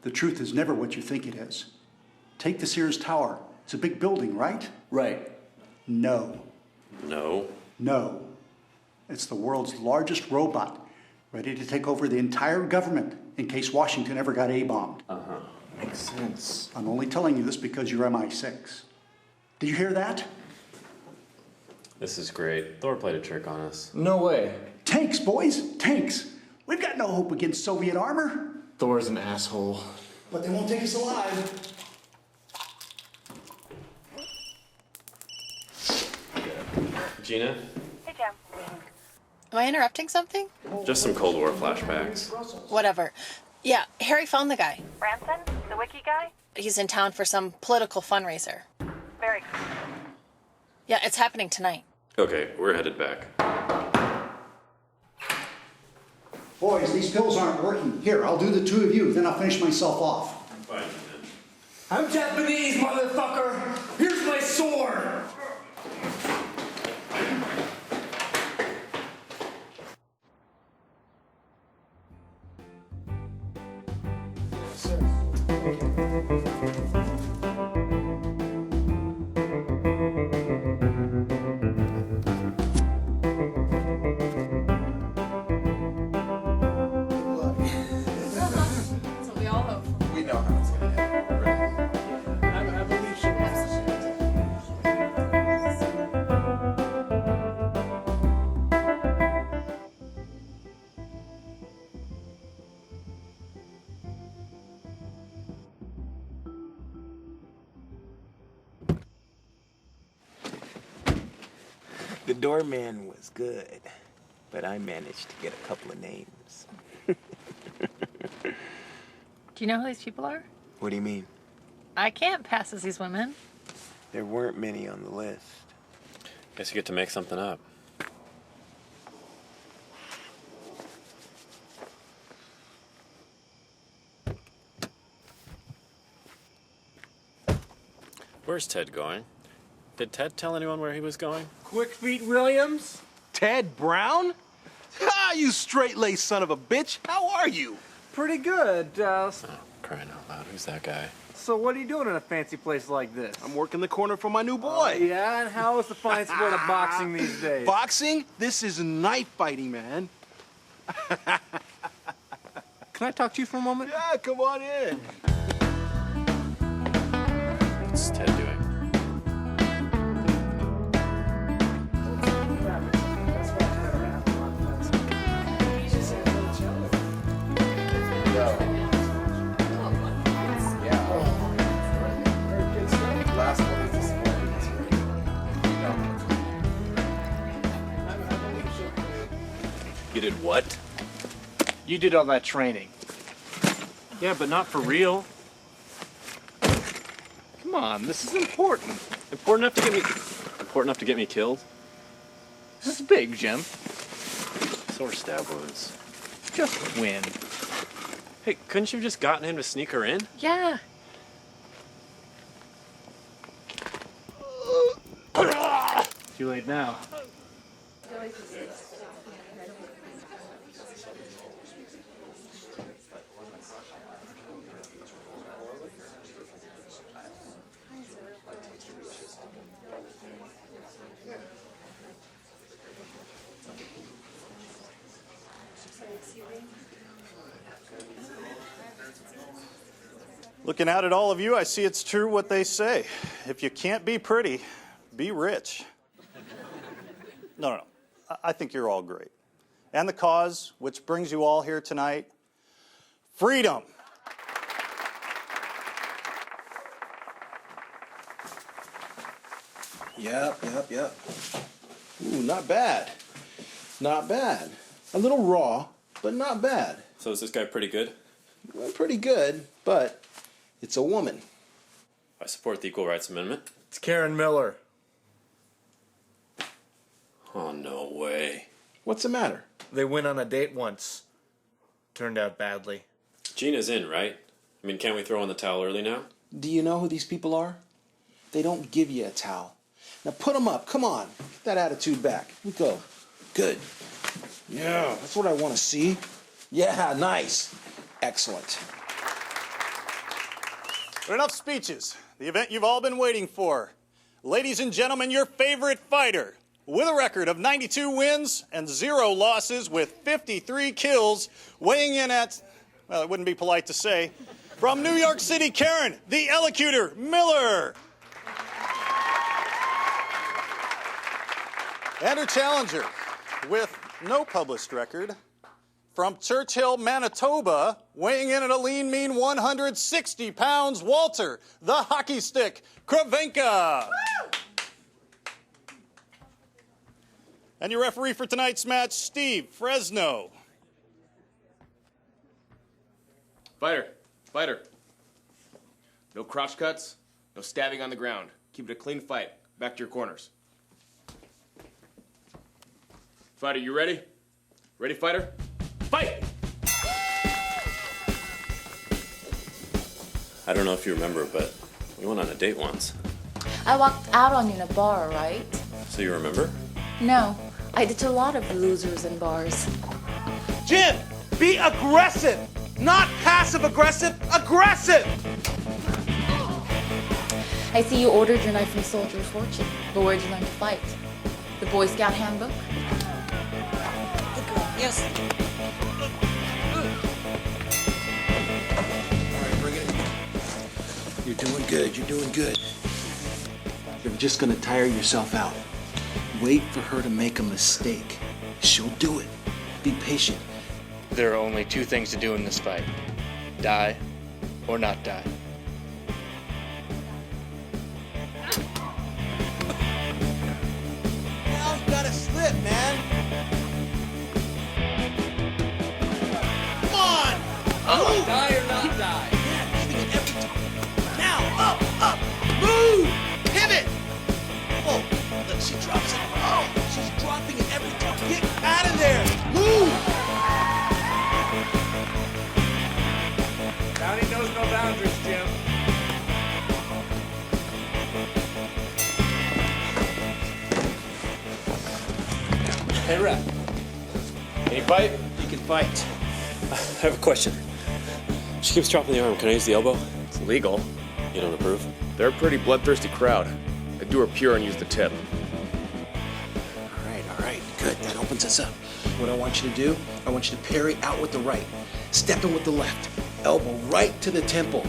The truth is never what you think it is. Take the Sears Tower. It's a big building, right? Right. No. No? No. It's the world's largest robot, ready to take over the entire government in case Washington ever got A-bombed. Uh-huh. Makes sense. I'm only telling you this because you're MI6. Did you hear that? This is great. Thor played a trick on us. No way. Tanks, boys! Tanks! We've got no hope against Soviet armor. Thor's an asshole. But they won't take us alive. Gina? Hey, Jim. Am I interrupting something? Just some Cold War flashbacks. Whatever. Yeah, Harry found the guy. Branson? The wiki guy? He's in town for some political fundraiser. Very cool. Yeah, it's happening tonight. Okay, we're headed back. Boys, these pills aren't working. Here, I'll do the two of you, then I'll finish myself off. Fine, man. I'm Japanese, motherfucker! Here's my sword! So we all hope. We know how it's gonna happen. I believe she The doorman was good, but I managed to get a couple of names. Do you know who these people are? What do you mean? I can't pass as these women. There weren't many on the list. Guess you get to make something up. Where's Ted going? Did Ted tell anyone where he was going? Quick Feet Williams? Ted Brown? Ha! You straight-laced son of a bitch! How are you? Pretty good. Crying out loud, who's that guy? So what are you doing in a fancy place like this? I'm working the corner for my new boy. Yeah, and how is the fine sport of boxing these days? Boxing? This is knife fighting, man. Can I talk to you for a moment? Yeah, come on in. What's Ted doing? You did what? You did all that training. Yeah, but not for real. Come on, this is important. Important enough to get me killed? This is big, Jim. So are stab wounds. Just win. Hey, couldn't you have just gotten him to sneak her in? Yeah. Too late now. Looking out at all of you, I see it's true what they say. If you can't be pretty, be rich. No. I think you're all great. And the cause, which brings you all here tonight, freedom. Yep. Ooh, not bad. Not bad. A little raw, but not bad. So is this guy pretty good? Well, pretty good, but it's a woman. support the Equal Rights Amendment. It's Karen Miller. Oh, no way. What's the matter? They went on a date once. Turned out badly. Gina's in, right? I mean, can't we throw in the towel early now? Do you know who these people are? They don't give you a towel. Now put them up. Come on. Get that attitude back. We go. Good. Yeah, that's what I want to see. Yeah, nice. Excellent. But enough speeches. The event you've all been waiting for. Ladies and gentlemen, your favorite fighter, with a record of 92 wins and 0 losses with 53 kills, weighing in at, well, it wouldn't be polite to say, from New York City, Karen, the Elocutor Miller. And her challenger, with no published record, from Churchill, Manitoba, weighing in at a lean, mean 160 pounds, Walter, the hockey stick, Kravenka. And your referee for tonight's match, Steve Fresno. Fighter. No crotch cuts, no stabbing on the ground. Keep it a clean fight. Back to your corners. Fighter, you ready? Ready, fighter? Fight! I don't know if you remember, but we went on a date once. I walked out on you in a bar, right? So you remember? No, I did a lot of losers in bars. Jim, be aggressive. Not passive-aggressive, aggressive! I see you ordered your knife from Soldier of Fortune, but where'd you learn to fight? The Boy Scout handbook? Good girl. Yes. All right, bring it in. You're doing good, you're doing good. You're just gonna tire yourself out. Wait for her to make a mistake. She'll do it. Be patient. There are only 2 things to do in this fight. Die or not die. Now you gotta slip, man. Come on! Oh, die or not die. Yeah, giving it every time. Now, up! Move! Pivot! Oh, look, she drops it. Oh, she's dropping it every time. Get out of there! Move! Downey knows no boundaries, Jim. Hey, ref. Any fight? You can fight. I have a question. She keeps dropping the arm. Can I use the elbow? It's illegal. You don't approve? They're a pretty bloodthirsty crowd. I do her pure and use the tip. All right. Good. That opens us up. What I want you to do, I want you to parry out with the right. Step in with the left. Elbow right to the temple.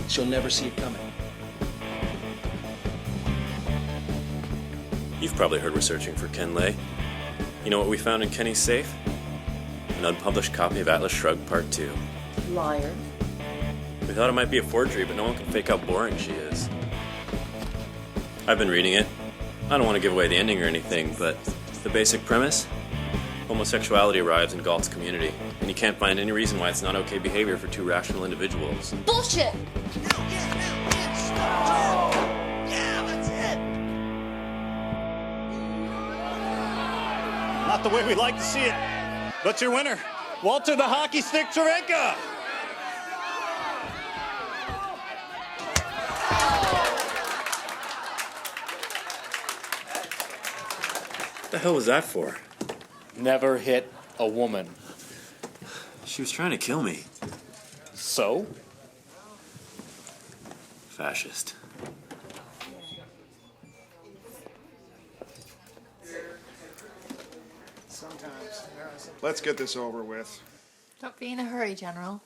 She'll never see it coming. You've probably heard we're searching for Ken Lay. You know what we found in Kenny's safe? An unpublished copy of Atlas Shrugged Part 2. Liar. We thought it might be a forgery, but no one can fake how boring she is. I've been reading it. I don't want to give away the ending or anything, but the basic premise? Homosexuality arrives in Galt's community, and you can't find any reason why it's not okay behavior for 2 rational individuals. Bullshit! Yeah, that's it. Not the way we like to see it, but your winner, Walter the Hockey Stick Travenka. What the hell was that for? Never hit a woman. She was trying to kill me. So? Fascist. Let's get this over with. Don't be in a hurry, General.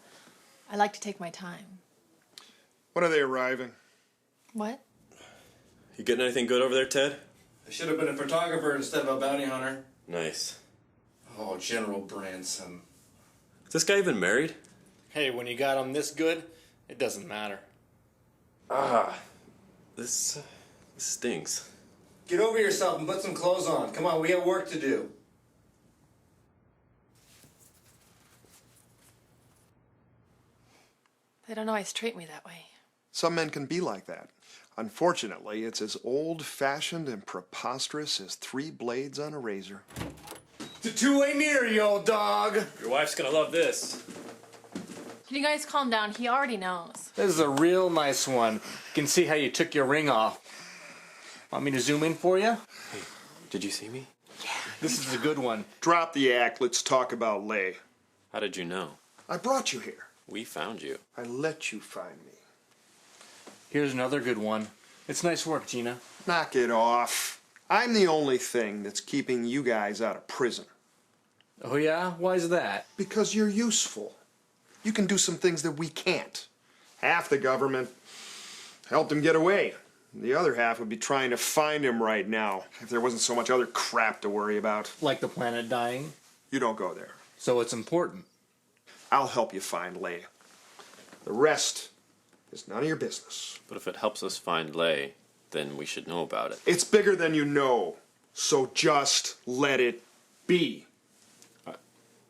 I like to take my time. When are they arriving? What? You getting anything good over there, Ted? I should have been a photographer instead of a bounty hunter. Nice. Oh, General Branson. Is this guy even married? Hey, when you got him this good, it doesn't matter. This stinks. Get over yourself and put some clothes on. Come on, we have work to do. They don't always treat me that way. Some men can be like that. Unfortunately, it's as old-fashioned and preposterous as 3 blades on a razor. It's a two-way mirror, you old dog. Your wife's gonna love this. Can you guys calm down? He already knows. This is a real nice one. You can see how you took your ring off. Want me to zoom in for you? Hey, did you see me? This is a good one. Drop the act. Let's talk about Lay. How did you know? I brought you here. We found you. I let you find me. Here's another good one. It's nice work, Gina. Knock it off. I'm the only thing that's keeping you guys out of prison. Oh yeah? Why is that? Because you're useful. You can do some things that we can't. Half the government helped him get away. The other half would be trying to find him right now if there wasn't so much other crap to worry about. Like the planet dying? You don't go there. So it's important. I'll help you find Lay. The rest is none of your business. But if it helps us find Lay, then we should know about it. It's bigger than you know, so just let it be. All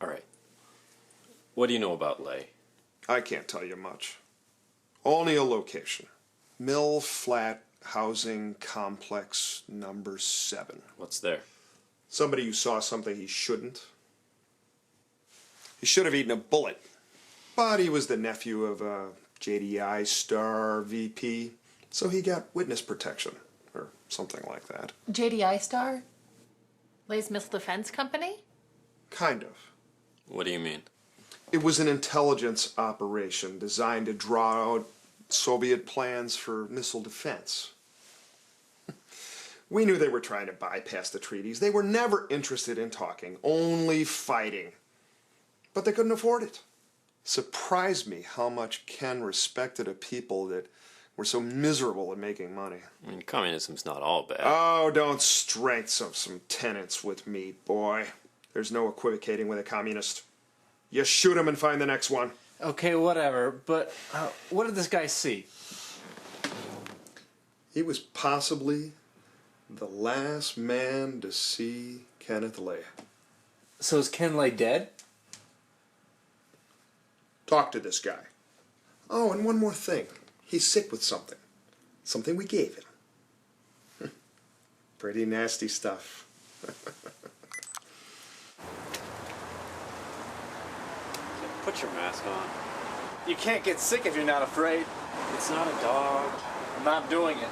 right. What do you know about Lay? I can't tell you much. Only a location. Mill Flat Housing Complex number 7. What's there? Somebody who saw something he shouldn't. He should have eaten a bullet. But he was the nephew of a JDI star VP, so he got witness protection, or something like that. JDI Star? Lay's Missile Defense Company? Kind of. What do you mean? It was an intelligence operation designed to draw out Soviet plans for missile defense. We knew they were trying to bypass the treaties. They were never interested in talking, only fighting. But they couldn't afford it. Surprised me how much Ken respected a people that were so miserable at making money. I mean, communism's not all bad. Oh, don't strength some tenets with me, boy. There's no equivocating with a communist. You shoot him and find the next one. Okay, whatever, but what did this guy see? He was possibly the last man to see Kenneth Lay. So is Ken Lay dead? Talk to this guy. Oh, and one more thing. He's sick with something. Something we gave him. Pretty nasty stuff. Put your mask on. You can't get sick if you're not afraid. It's not a dog. I'm not doing it.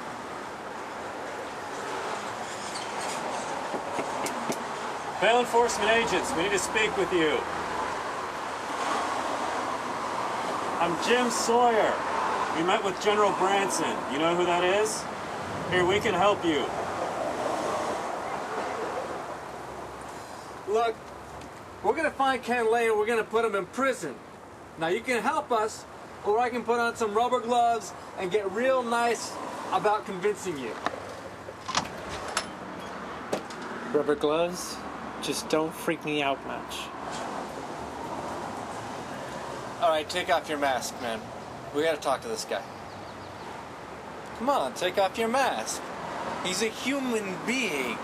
Bail enforcement agents, we need to speak with you. I'm Jim Sawyer. We met with General Branson. You know who that is? Here, we can help you. Look, we're gonna find Ken Lay and we're gonna put him in prison. Now you can help us, or I can put on some rubber gloves and get real nice about convincing you. Rubber gloves? Just don't freak me out much. All right, take off your mask, man. We gotta talk to this guy. Come on, take off your mask. He's a human being.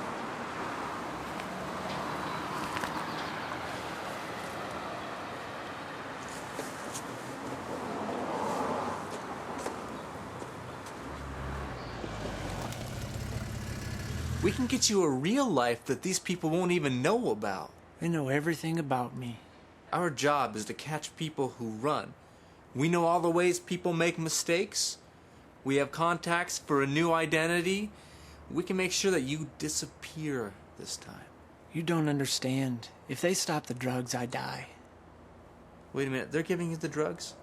We can get you a real life that these people won't even know about. They know everything about me. Our job is to catch people who run. We know all the ways people make mistakes. We have contacts for a new identity. We can make sure that you disappear this time. You don't understand. If they stop the drugs, I die. Wait a minute, they're giving you the drugs?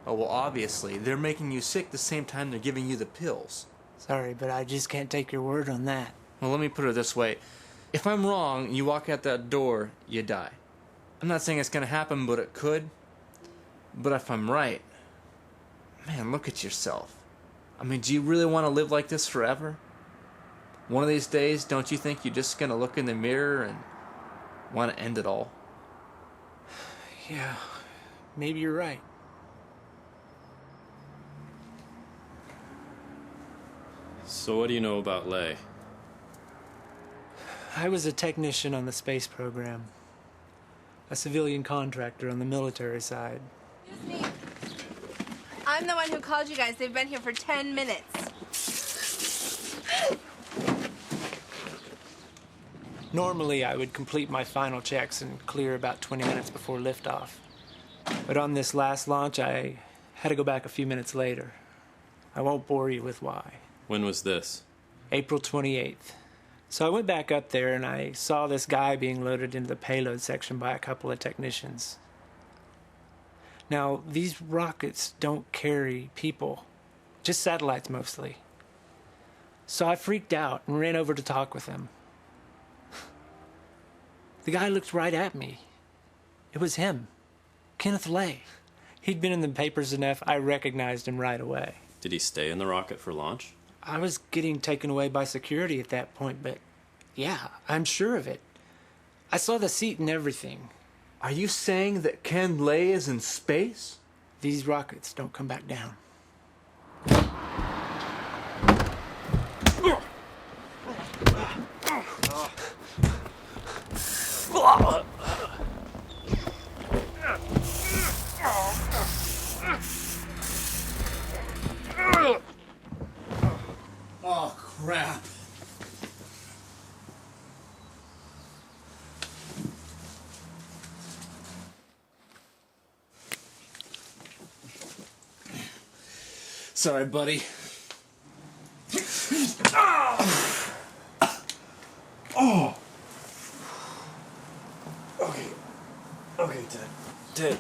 Oh, well, obviously, they're making you sick the same time they're giving you the pills. Sorry, but I just can't take your word on that. Well, let me put it this way. If I'm wrong, you walk out that door, you die. I'm not saying it's going to happen, but it could. But if I'm right, man, look at yourself. I mean, do you really want to live like this forever? One of these days, don't you think you're just going to look in the mirror and want to end it all? Yeah, maybe you're right. So what do you know about Lay? I was a technician on the space program. A civilian contractor on the military side. I'm the one who called you guys. They've been here for 10 minutes. Normally, I would complete my final checks and clear about 20 minutes before liftoff. But on this last launch, I had to go back a few minutes later. I won't bore you with why. When was this? April 28th. So I went back up there and I saw this guy being loaded into the payload section by a couple of technicians. Now, these rockets don't carry people, just satellites mostly. So I freaked out and ran over to talk with him. The guy looked right at me. It was him, Kenneth Lay. He'd been in the papers enough, I recognized him right away. Did he stay in the rocket for launch? I was getting taken away by security at that point, but yeah, I'm sure of it. I saw the seat and everything. Are you saying that Ken Lay is in space? These rockets don't come back down. Oh, crap. Sorry, buddy. Oh! Okay, Ted.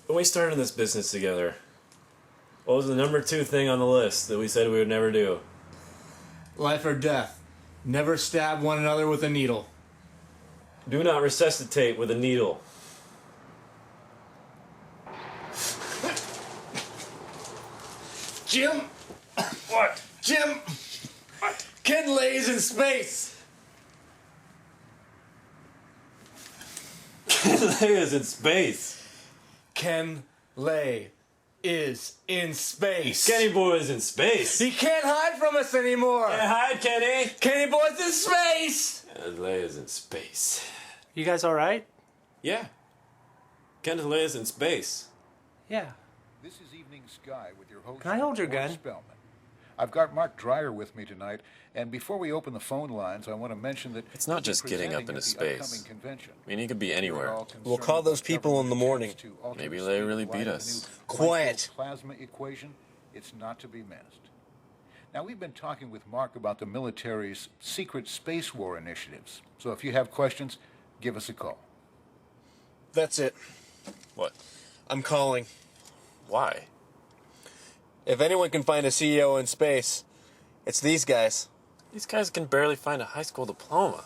When we started this business together, what was the number 2 thing on the list that we said we would never do? Life or death. Never stab one another with a needle. Do not resuscitate with a needle. Jim? What? Jim? What? Ken Lay's in space! Ken Lay is in space. Ken Lay is in space. Kennyboy is in space. He can't hide from us anymore. Can't hide, Kenny. Kennyboy's in space. Ken Lay is in space. You guys all right? Yeah. Ken Lay is in space. Yeah. This is Evening Sky with your host. Can I hold your Warren gun? Spellman. I've got Mark Dreyer with me tonight, and before we open the phone lines, I want to mention that It's not just getting up into space. I mean, he could be anywhere. We'll call those people in the morning. Maybe Lay really beat us. Quiet. Plasma equation. It's not to be missed. Now, we've been talking with Mark about the military's secret space war initiatives. So if you have questions, give us a call. That's it. What? I'm calling. Why? If anyone can find a CEO in space, it's these guys. These guys can barely find a high school diploma.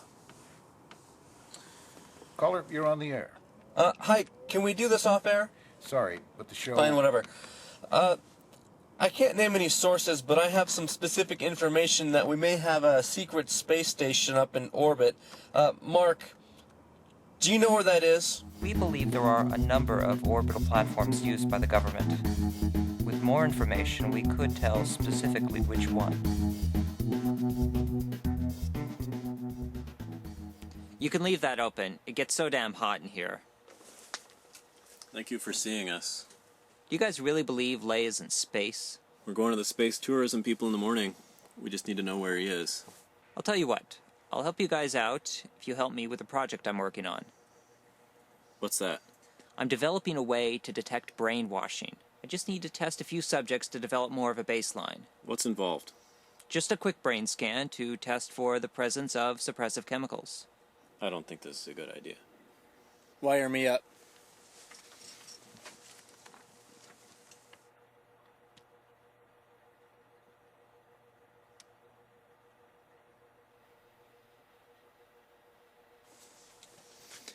Caller, you're on the air. Hi, can we do this off air? Sorry, but the show... Fine, whatever. I can't name any sources, but I have some specific information that we may have a secret space station up in orbit. Mark, do you know where that is? We believe there are a number of orbital platforms used by the government. With more information, we could tell specifically which one. You can leave that open. It gets so damn hot in here. Thank you for seeing us. Do you guys really believe Lay is in space? We're going to the space tourism people in the morning. We just need to know where he is. I'll tell you what. I'll help you guys out if you help me with a project I'm working on. What's that? I'm developing a way to detect brainwashing. I just need to test a few subjects to develop more of a baseline. What's involved? Just a quick brain scan to test for the presence of suppressive chemicals. I don't think this is a good idea. Wire me up.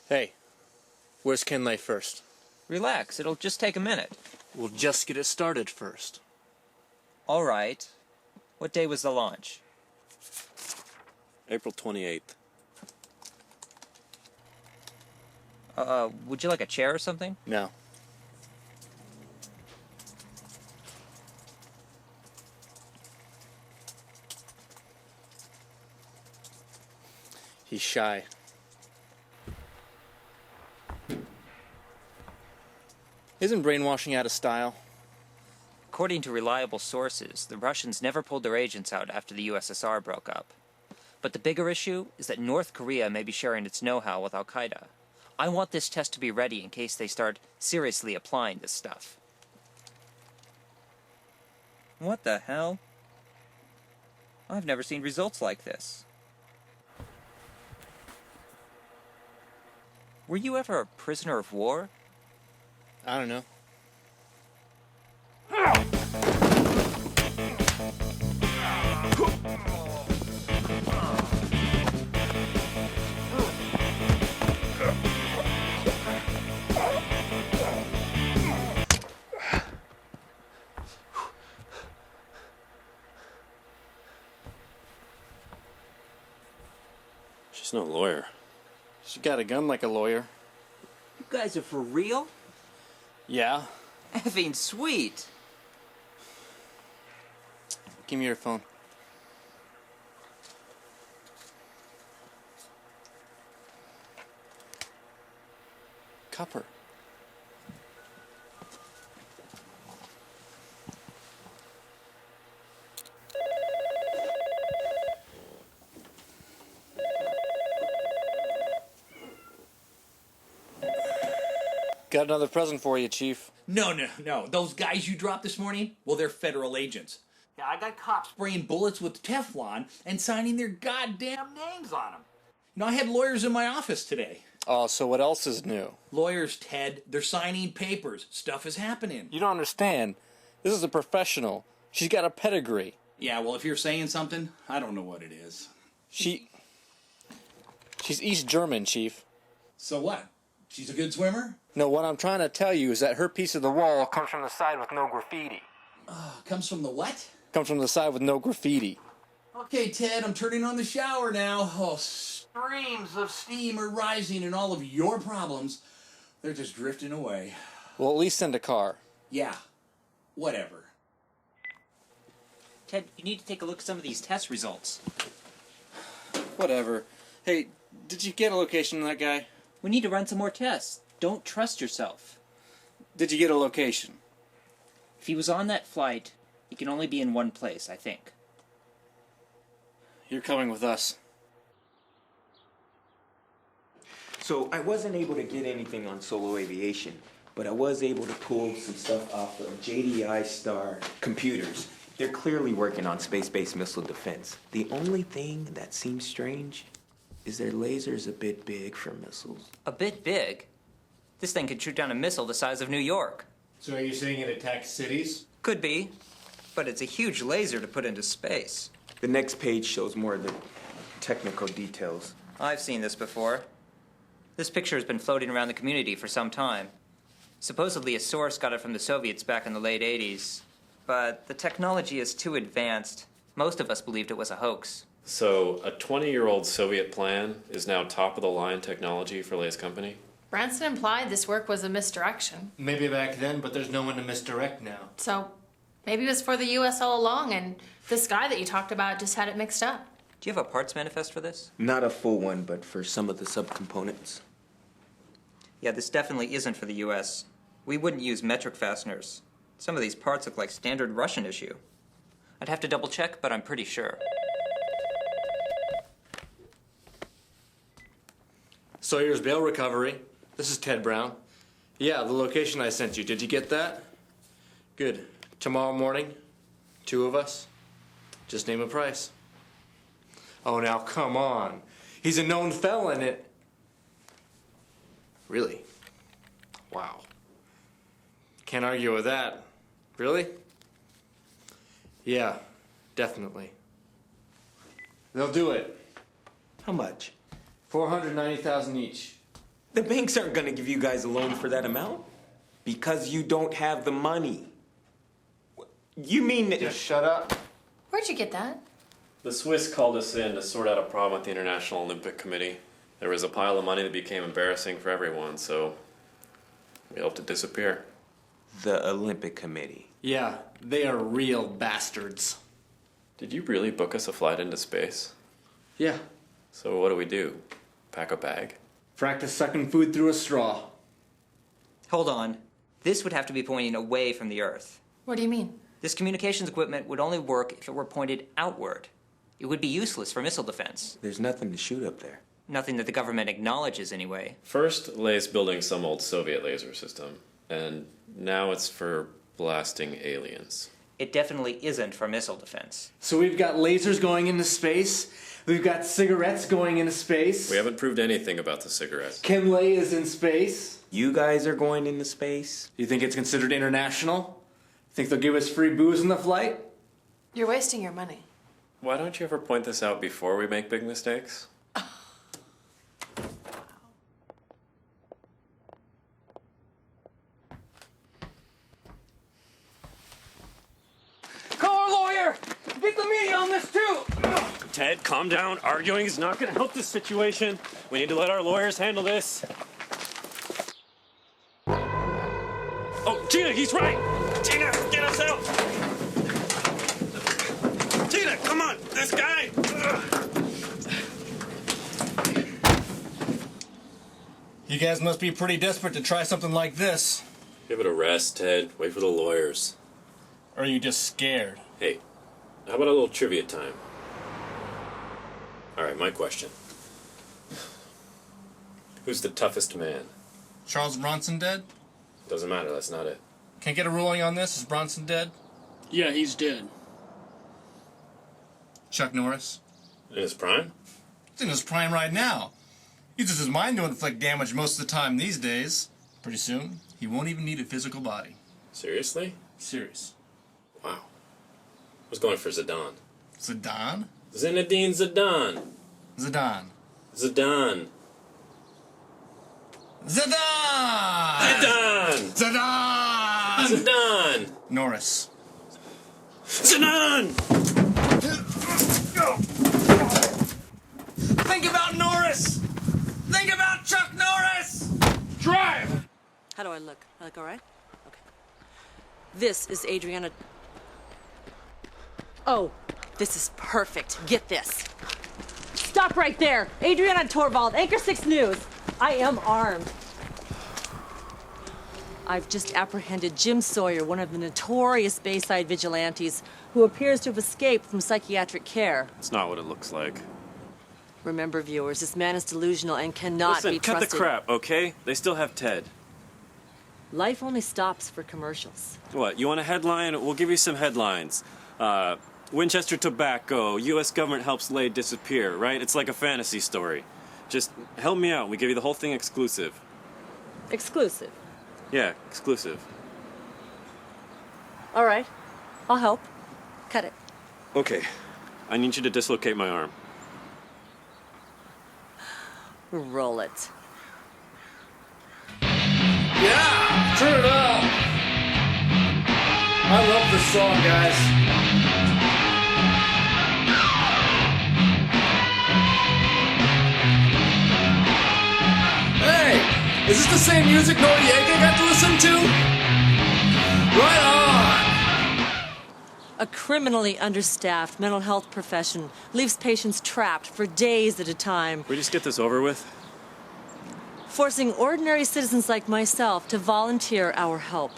Hey, where's Ken Lay first? Relax, it'll just take a minute. We'll just get it started first. All right. What day was the launch? April 28th. Would you like a chair or something? No. He's shy. Isn't brainwashing out of style? According to reliable sources, the Russians never pulled their agents out after the USSR broke up. But the bigger issue is that North Korea may be sharing its know-how with Al-Qaeda. I want this test to be ready in case they start seriously applying this stuff. What the hell? I've never seen results like this. Were you ever a prisoner of war? I don't know. She's no lawyer. She got a gun like a lawyer. You guys are for real? Yeah. Effing sweet. Give me your phone. Cup her. Got another present for you, Chief. No. Those guys you dropped this morning, well, they're federal agents. Yeah, I got cops spraying bullets with Teflon and signing their goddamn names on them. You know, I had lawyers in my office today. Oh, so what else is new? Lawyers, Ted, they're signing papers. Stuff is happening. You don't understand. This is a professional. She's got a pedigree. Yeah, well, if you're saying something, I don't know what it is. She's East German, Chief. So what? She's a good swimmer? No, what I'm trying to tell you is that her piece of the wall comes from the side with no graffiti. Comes from the what? Comes from the side with no graffiti. Okay, Ted, I'm turning on the shower now. Oh, streams of steam are rising and all of your problems, they're just drifting away. Well, at least send a car. Yeah, whatever. Ted, you need to take a look at some of these test results. Whatever. Hey, did you get a location on that guy? We need to run some more tests. Don't trust yourself. Did you get a location? If he was on that flight, he can only be in one place, I think. You're coming with us. So I wasn't able to get anything on Solo Aviation, but I was able to pull some stuff off of JDI Star computers. They're clearly working on space-based missile defense. The only thing that seems strange is their laser's a bit big for missiles. A bit big? This thing could shoot down a missile the size of New York. So are you saying it attacks cities? Could be, but it's a huge laser to put into space. The next page shows more of the technical details. I've seen this before. This picture has been floating around the community for some time. Supposedly a source got it from the Soviets back in the late 80s, but the technology is too advanced. Most of us believed it was a hoax. So, a 20-year-old Soviet plan is now top-of-the-line technology for Lay's company? Branson implied this work was a misdirection. Maybe back then, but there's no one to misdirect now. So maybe it was for the U.S. all along, and this guy that you talked about just had it mixed up. Do you have a parts manifest for this? Not a full one, but for some of the subcomponents. Yeah, this definitely isn't for the U.S. We wouldn't use metric fasteners. Some of these parts look like standard Russian issue. I'd have to double check, but I'm pretty sure. Sawyer's bail recovery. This is Ted Brown. Yeah, the location I sent you. Did you get that? Good. Tomorrow morning, 2 of us. Just name a price. Oh, now come on. He's a known felon. Really? Wow. Can't argue with that. Really? Yeah, definitely. They'll do it. How much? $490,000 each. The banks aren't going to give you guys a loan for that amount because you don't have the money. You mean that... Just shut up. Where'd you get that? The Swiss called us in to sort out a problem at the International Olympic Committee. There was a pile of money that became embarrassing for everyone, so we helped it disappear. The Olympic Committee. Yeah, they are real bastards. Did you really book us a flight into space? Yeah. So what do? Pack a bag? Practice sucking food through a straw. Hold on. This would have to be pointing away from the Earth. What do you mean? This communications equipment would only work if it were pointed outward. It would be useless for missile defense. There's nothing to shoot up there. Nothing that the government acknowledges, anyway. First, Lay's building some old Soviet laser system, and now it's for blasting aliens. It definitely isn't for missile defense. So we've got lasers going into space. We've got cigarettes going into space. We haven't proved anything about the cigarettes. Ken Lay is in space. You guys are going into space? Do you think it's considered international? Think they'll give us free booze on the flight? You're wasting your money. Why don't you ever point this out before we make big mistakes? Call our lawyer! Get the media on this too! Ted, calm down. Arguing is not going to help this situation. We need to let our lawyers handle this. Oh, Tina, he's right! Tina, get us out! Tina, come on! This guy! You guys must be pretty desperate to try something like this. Give it a rest, Ted. Wait for the lawyers. Or are you just scared? Hey, how about a little trivia time? Alright, my question. Who's the toughest man? Charles Bronson dead? Doesn't matter, that's not it. Can't get a ruling on this? Is Bronson dead? Yeah, he's dead. Chuck Norris? In his prime? He's in his prime right now. Uses his mind to inflict damage most of the time these days. Pretty soon, he won't even need a physical body. Seriously? Serious. Wow. I was going for Zidane. Zidane? Zinedine Zidane. Zidane. Zidane. Zidane! Zidane! Zidane! Zidane! Norris. Zidane! Think about Norris! Think about Chuck Norris! Drive! How do I look? I look all right? Okay. This is Adriana. Oh, this is perfect. Get this. Stop right there. Adriana Torvald, Anchor 6 News. I am armed. I've just apprehended Jim Sawyer, one of the notorious Bayside vigilantes, who appears to have escaped from psychiatric care. It's not what it looks like. Remember, viewers, this man is delusional and cannot Listen, be trusted. cut the crap, okay? They still have Ted. Life only stops for commercials. What, you want a headline? We'll give you some headlines. Winchester Tobacco, U.S. government helps Lay disappear, right? It's like a fantasy story. Just help me out. We give you the whole thing exclusive. Exclusive. Yeah, exclusive. All right. I'll help. Cut it. Okay. I need you to dislocate my arm. Roll it. Yeah! Turn it up! I love this song, guys. Hey! Is this the same music Noriega got to listen to? Right on! A criminally understaffed mental health profession leaves patients trapped for days at a time, We just get this over with? forcing ordinary citizens like myself to volunteer our help.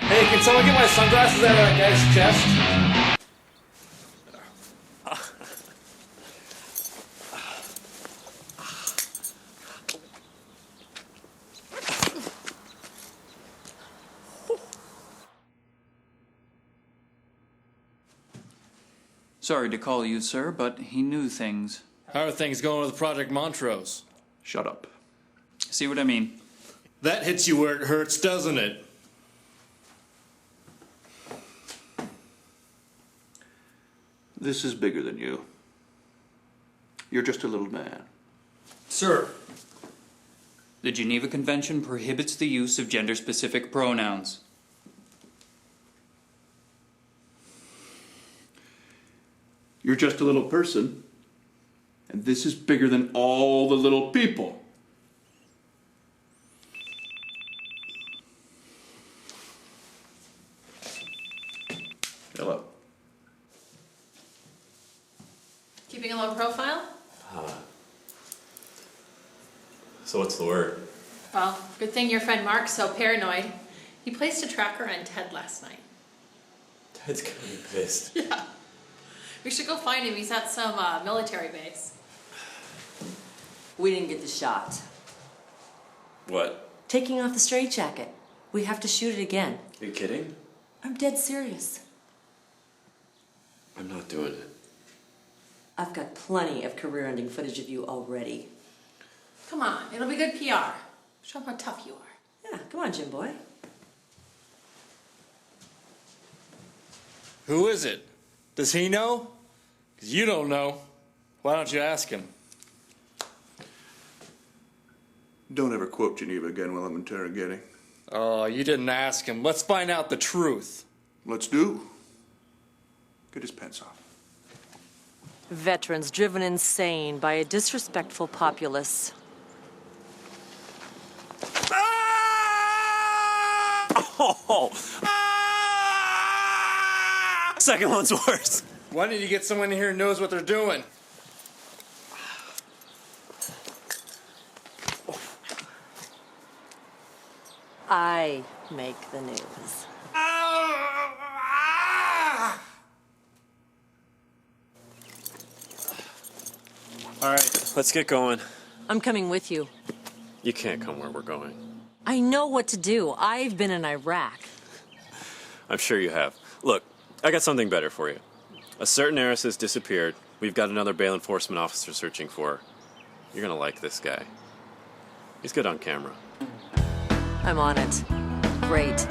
Hey, can someone get my sunglasses out of that guy's chest? Sorry to call you, sir, but he knew things. How are things going with Project Montrose? Shut up. See what I mean? That hits you where it hurts, doesn't it? This is bigger than you. You're just a little man. Sir, the Geneva Convention prohibits the use of gender-specific pronouns. You're just a little person, and this is bigger than all the little people. Hello. Keeping a low profile? So what's the word? Well, good thing your friend Mark's so paranoid. He placed a tracker on Ted last night. Ted's gonna be pissed. Yeah. We should go find him. He's at some military base. We didn't get the shot. What? Taking off the straitjacket. We have to shoot it again. Are you kidding? I'm dead serious. I'm not doing it. I've got plenty of career-ending footage of you already. Come on, it'll be good PR. Show him how tough you are. Yeah, come on, Jim boy. Who is it? Does he know? 'Cause you don't know. Why don't you ask him? Don't ever quote Geneva again while I'm interrogating. Oh, you didn't ask him. Let's find out the truth. Let's do. Get his pants off. Veterans driven insane by a disrespectful populace. Oh! Second one's worse. Why don't you get someone in here who knows what they're doing? I make the news. All right, let's get going. I'm coming with you. You can't come where we're going. I know what to do. I've been in Iraq. I'm sure you have. Look, I got something better for you. A certain heiress has disappeared. We've got another bail enforcement officer searching for her. You're gonna like this guy. He's good on camera. I'm on it. Great.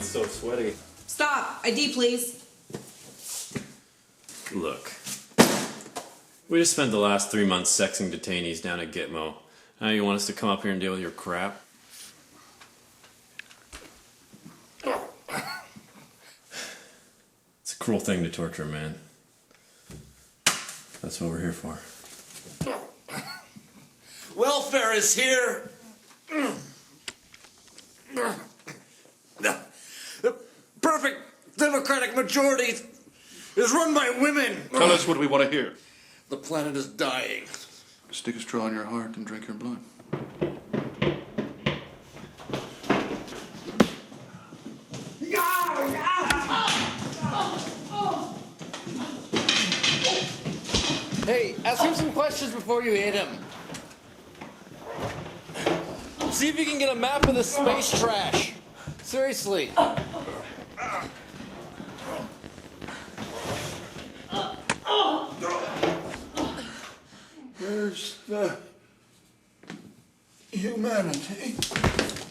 So sweaty. Stop. ID, please. Look. We just spent the last 3 months sexing detainees down at Gitmo. Now you want us to come up here and deal with your crap? It's a cruel thing to torture, man. That's what we're here for. Welfare is here. The perfect democratic majority is run by women. Tell us what we want to hear. The planet is dying. Stick a straw in your heart and drink your blood. Hey, ask him some questions before you hit him. See if you can get a map of the space trash. Seriously. Where's the humanity?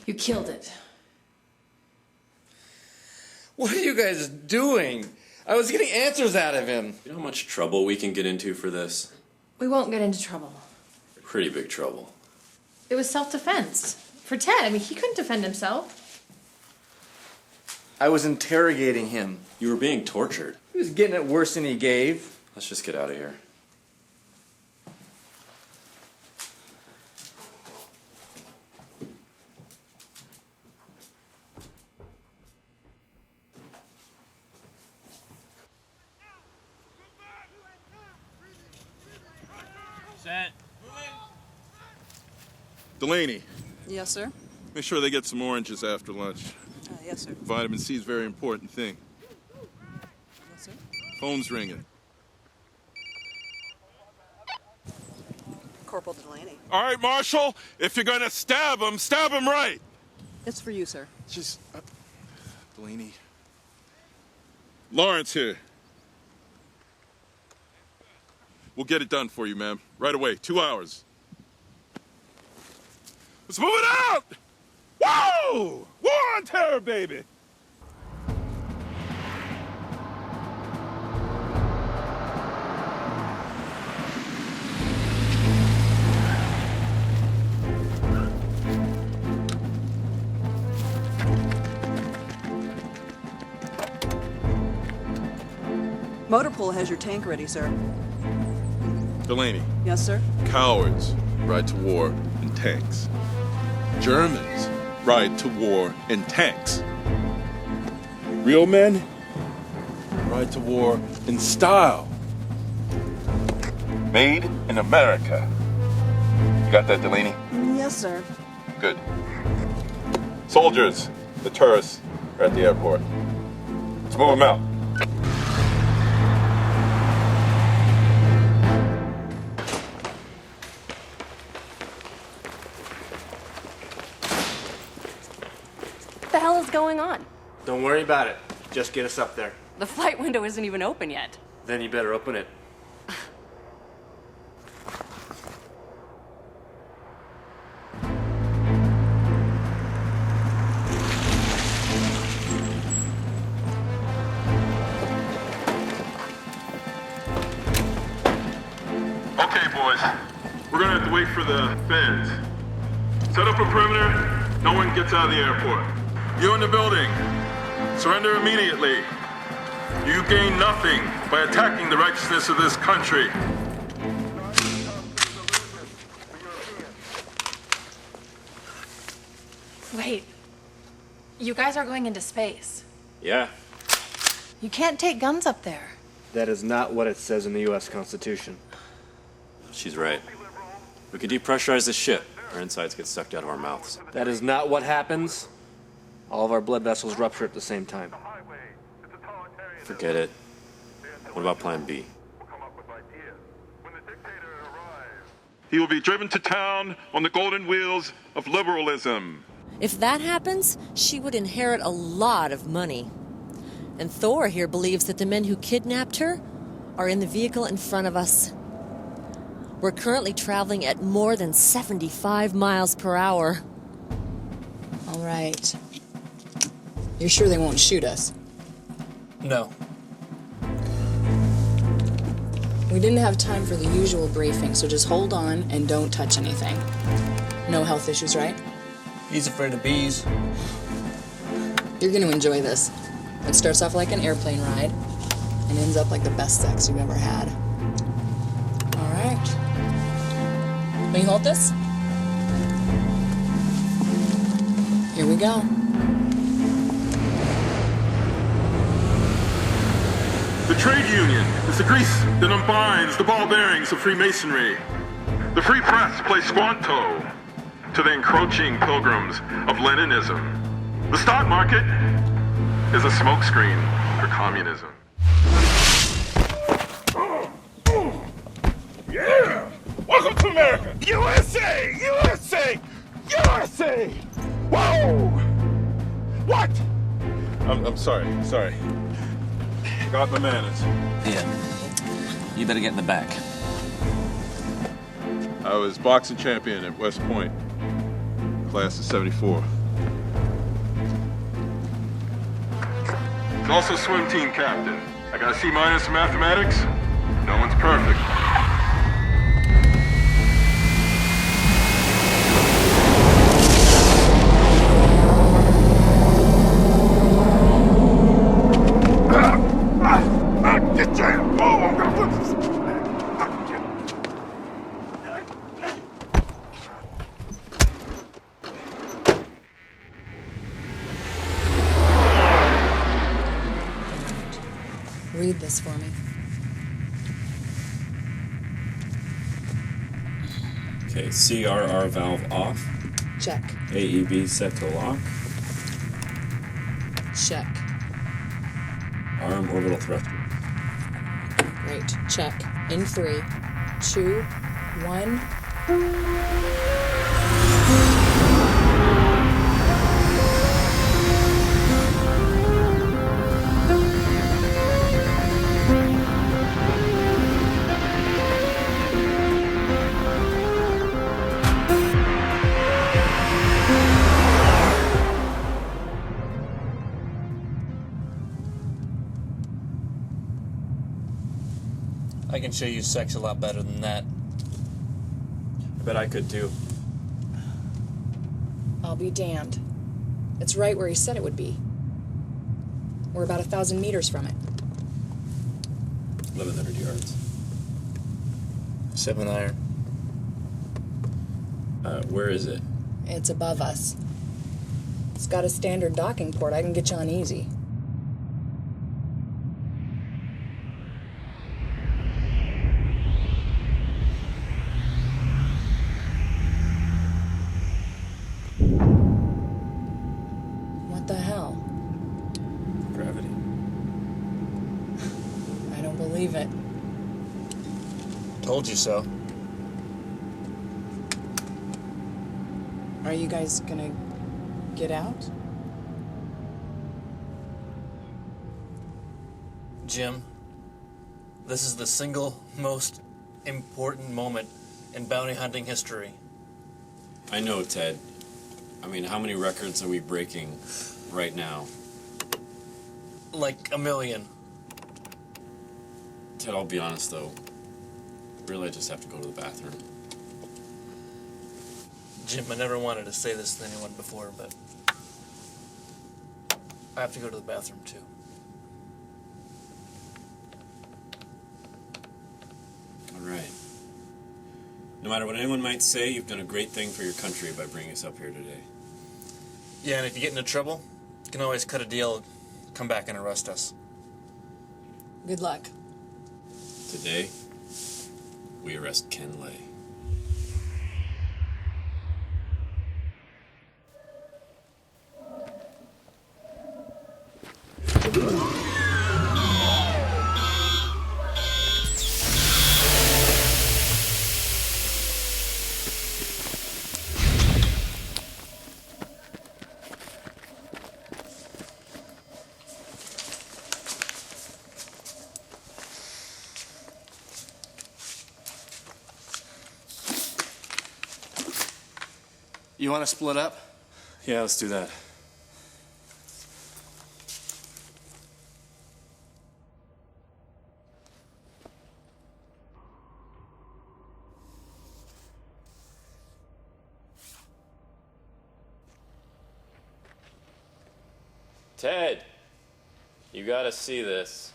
You killed it. What are you guys doing? I was getting answers out of him. You know how much trouble we can get into for this? We won't get into trouble. Pretty big trouble. It was self-defense. For Ted, I mean, he couldn't defend himself. I was interrogating him. You were being tortured. He was getting it worse than he gave. Let's just get out of here. Set. Delaney, Yes, sir. make sure they get some oranges after lunch. Yes, sir. Vitamin C is a very important thing. Yes, sir. Phone's ringing. Corporal Delaney. All right, Marshal, if you're going to stab him right. It's for you, sir. Just, Delaney, Lawrence here. We'll get it done for you, ma'am. Right away. 2 hours. Let's move it out! Whoa! War on terror, baby! Motor pool has your tank ready, sir. Delaney. Yes, sir. Cowards ride to war in tanks. Germans ride to war in tanks. Real men ride to war in style. Made in America. You got that, Delaney? Yes, sir. Good. Soldiers, the tourists are at the airport. Let's move them out. What the hell is going on? Don't worry about it. Just get us up there. The flight window isn't even open yet. Then you better open it. Okay, boys. We're gonna have to wait for the feds. Set up a perimeter. No one gets out of the airport. You in the building. Surrender immediately. You gain nothing by attacking the righteousness of this country. Wait. You guys are going into space. Yeah. You can't take guns up there. That is not what it says in the U.S. Constitution. She's right. We could depressurize the ship. Our insides get sucked out of our mouths. That is not what happens. All of our blood vessels rupture at the same time. Forget it. What about plan B? He will be driven to town on the golden wheels of liberalism. If that happens, she would inherit a lot of money. And Thor here believes that the men who kidnapped her are in the vehicle in front of us. We're currently traveling at more than 75 miles per hour. All right. You're sure they won't shoot us? No. We didn't have time for the usual briefing, so just hold on and don't touch anything. No health issues, right? He's afraid of bees. You're gonna enjoy this. It starts off like an airplane ride and ends up like the best sex you've ever had. All right. Can you hold this? Here we go. The trade union is the grease that unbinds the ball bearings of Freemasonry. The free press plays Squanto to the encroaching pilgrims of Leninism. The stock market is a smokescreen for communism. Yeah! Welcome to America! USA! USA! USA! Whoa! What? I'm sorry. Got my manners. Yeah. You better get in the back. I was boxing champion at West Point, class of '74. Also swim team captain. I got a C- in mathematics. No one's perfect. Get your oh, I'm gonna put this. Read this for me. Okay, CRR valve off. Check. AEB set to lock. Check. Arm orbital thruster. Great. Check. In 3, 2, 1. I can show you sex a lot better than that. I bet I could too. I'll be damned. It's right where he said it would be. We're about 1,000 meters from it. 1,100 yards. 7 iron. Where is it? It's above us. It's got a standard docking port. I can get you on easy. What the hell? Gravity. I don't believe it. Told you so. Are you guys gonna get out? Jim, this is the single most important moment in bounty hunting history. I know, Ted. I mean, how many records are we breaking right now? Like 1 million. Ted, I'll be honest, though. Really, I just have to go to the bathroom. Jim, I never wanted to say this to anyone before, but I have to go to the bathroom, too. All right. No matter what anyone might say, you've done a great thing for your country by bringing us up here today. Yeah, and if you get into trouble, you can always cut a deal, come back and arrest us. Good luck. Today, we arrest Ken Lay. You want to split up? Yeah, let's do that. Ted, you gotta see this.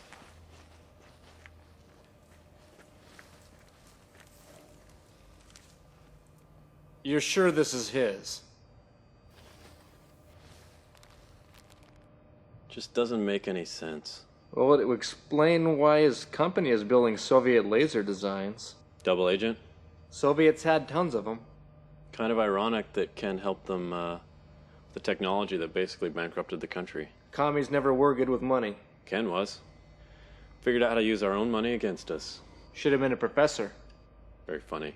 You're sure this is his? Just doesn't make any sense. Well, it would explain why his company is building Soviet laser designs. Double agent? Soviets had tons of them. Kind of ironic that Ken helped them with the technology that basically bankrupted the country. Commies never were good with money. Ken was. Figured out how to use our own money against us. Should have been a professor. Very funny.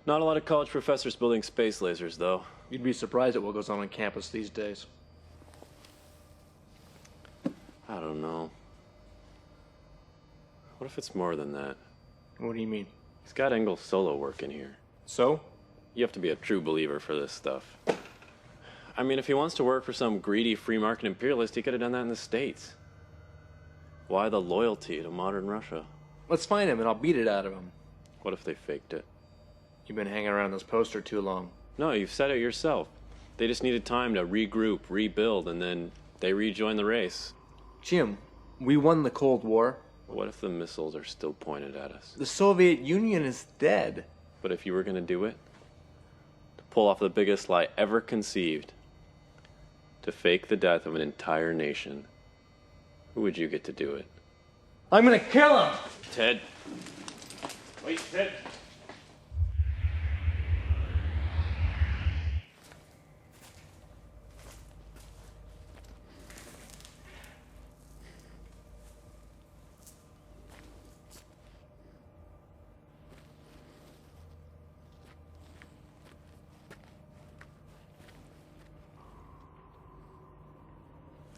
Not a lot of college professors building space lasers, though. You'd be surprised at what goes on campus these days. I don't know. What if it's more than that? What do you mean? He's got Engel's solo work in here. So? You have to be a true believer for this stuff. I mean, if he wants to work for some greedy free market imperialist, he could have done that in the States. Why the loyalty to modern Russia? Let's find him and I'll beat it out of him. What if they faked it? You've been hanging around this poster too long. No, you've said it yourself. They just needed time to regroup, rebuild, and then they rejoin the race. Jim, we won the Cold War. What if the missiles are still pointed at us? The Soviet Union is dead. But if you were going to do it, to pull off the biggest lie ever conceived, to fake the death of an entire nation, who would you get to do it? I'm gonna kill him! Ted. Wait, Ted.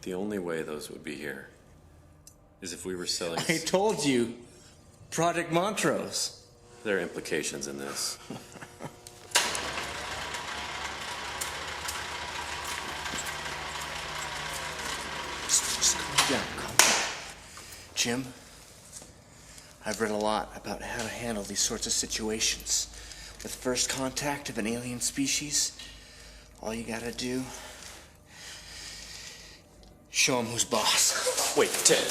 The only way those would be here is if we were selling... I told you. Project Montrose. There are implications in this. Just calm down, calm down. Jim, I've read a lot about how to handle these sorts of situations. With first contact of an alien species, all you gotta do, show them who's boss. Wait, Ted.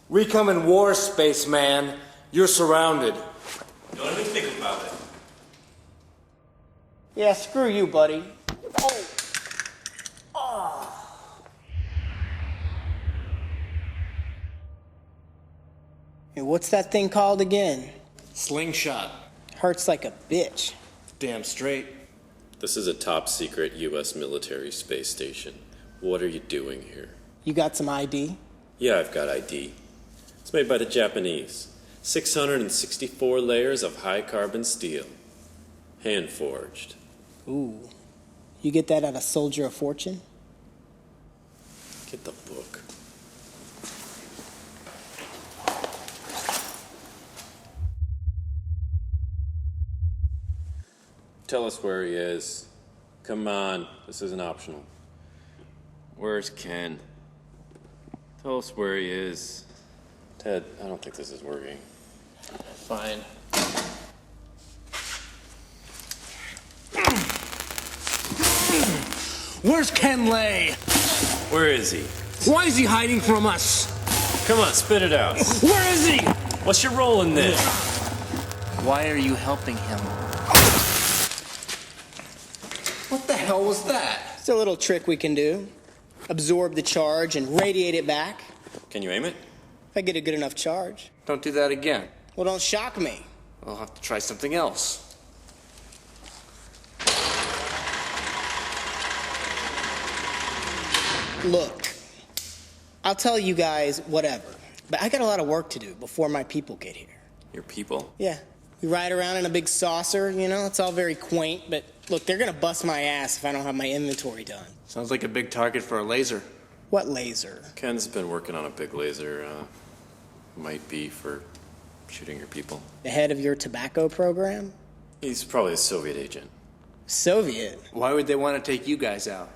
We come in war, spaceman. You're surrounded. Don't even think about it. Yeah, screw you, buddy. Hey, what's that thing called again? Slingshot. Hurts like a bitch. Damn straight. This is a top secret U.S. military space station. What are you doing here? You got some ID? Yeah, I've got ID. It's made by the Japanese. 664 layers of high carbon steel. Hand forged. Ooh. You get that at a Soldier of Fortune? Get the book. Tell us where he is. Come on, this isn't optional. Where's Ken? Tell us where he is. Ted, I don't think this is working. Fine. Where's Ken Lay? Where is he? Why is he hiding from us? Come on, spit it out. Where is he? What's your role in this? Why are you helping him? What the hell was that? It's a little trick we can do. Absorb the charge and radiate it back. Can you aim it? If I get a good enough charge. Don't do that again. Well, don't shock me. I'll have to try something else. Look, I'll tell you guys whatever, but I got a lot of work to do before my people get here. Your people? Yeah, we ride around in a big saucer, you know, it's all very quaint, but look, they're gonna bust my ass if I don't have my inventory done. Sounds like a big target for a laser. What laser? Ken's been working on a big laser. Might be for shooting your people. The head of your tobacco program? He's probably a Soviet agent. Soviet? Why would they want to take you guys out?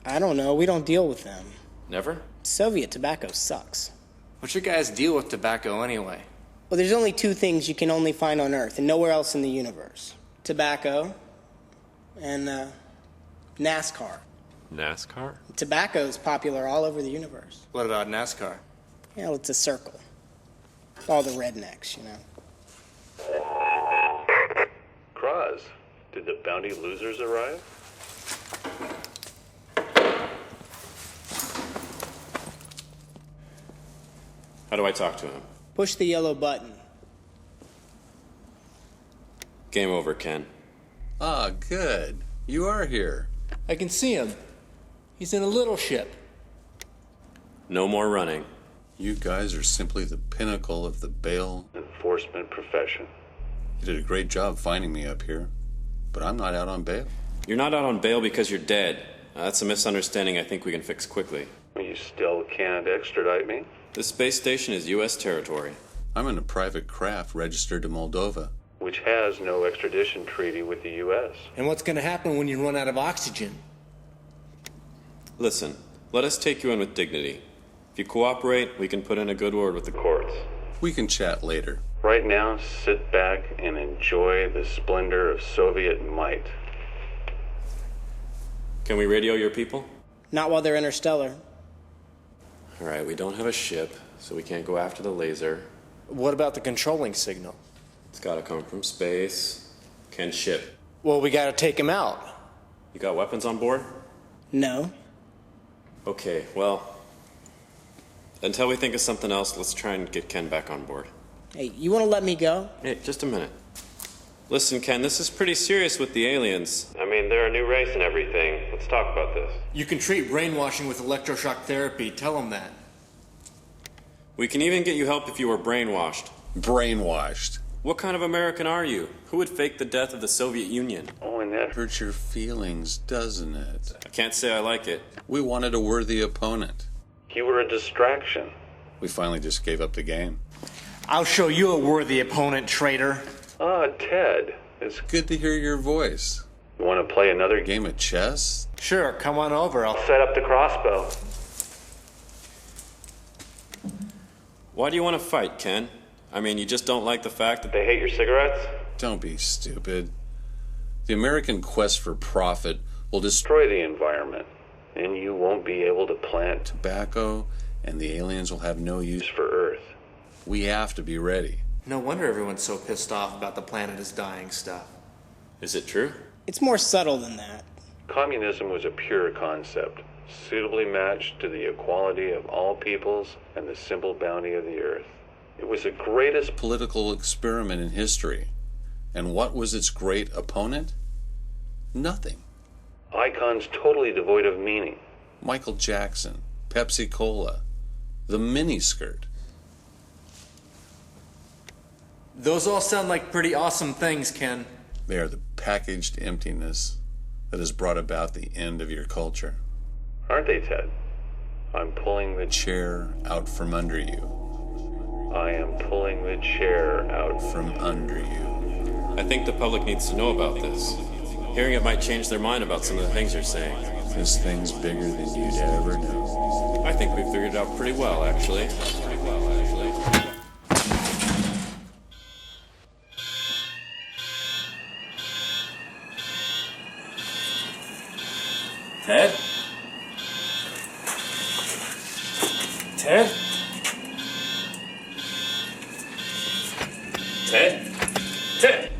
I don't know, we don't deal with them. Never? Soviet tobacco sucks. What's your guys' deal with tobacco anyway? Well, there's only two things you can only find on Earth and nowhere else in the universe. Tobacco and NASCAR. NASCAR? Tobacco's popular all over the universe. What about NASCAR? Yeah, well, it's a circle. All the rednecks, you know. Cross, did the bounty losers arrive? How do I talk to him? Push the yellow button. Game over, Ken. Ah, good. You are here. I can see him. He's in a little ship. No more running. You guys are simply the pinnacle of the bail enforcement profession. You did a great job finding me up here, but I'm not out on bail. You're not out on bail because you're dead. That's a misunderstanding I think we can fix quickly. You still can't extradite me? This space station is U.S. territory. I'm in a private craft registered to Moldova, which has no extradition treaty with the U.S. And what's going to happen when you run out of oxygen? Listen, let us take you in with dignity. If you cooperate, we can put in a good word with the courts. We can chat later. Right now, sit back and enjoy the splendor of Soviet might. Can we radio your people? Not while they're interstellar. All right, we don't have a ship, so we can't go after the laser. What about the controlling signal? It's got to come from space. Can't ship. Well, we got to take him out. You got weapons on board? No. Okay, well, until we think of something else, let's try and get Ken back on board. Hey, you want to let me go? Hey, just a minute. Listen, Ken, this is pretty serious with the aliens. I mean, they're a new race and everything. Let's talk about this. You can treat brainwashing with electroshock therapy. Tell them that. We can even get you help if you were brainwashed. Brainwashed? What kind of American are you? Who would fake the death of the Soviet Union? Oh, and that hurts your feelings, doesn't it? I can't say I like it. We wanted a worthy opponent. You were a distraction. We finally just gave up the game. I'll show you a worthy opponent, traitor. Ah, Ted. It's good to hear your voice. You want to play another game of chess? Sure, come on over. I'll set up the crossbow. Why do you want to fight, Ken? I mean, you just don't like the fact that They hate your cigarettes? Don't be stupid. The American quest for profit will Destroy the environment, and you won't be able to plant tobacco, and the aliens will have no use for Earth. We have to be ready. No wonder everyone's so pissed off about the planet is dying stuff. Is it true? It's more subtle than that. Communism was a pure concept, suitably matched to the equality of all peoples and the simple bounty of the earth. It was the greatest Political experiment in history. And what was its great opponent? Nothing. icons totally devoid of meaning. Michael Jackson, Pepsi Cola, the miniskirt. Those all sound like pretty awesome things, Ken. They are the packaged emptiness that has brought about the end of your culture. Aren't they, Ted? I'm pulling the chair out from under you. I am pulling the chair out from under you. I think the public needs to know about this. Hearing it might change their mind about some of the things you're saying. This thing's bigger than you'd ever know. I think we've figured it out pretty well, actually. Ted? Ted? Ted? Ted?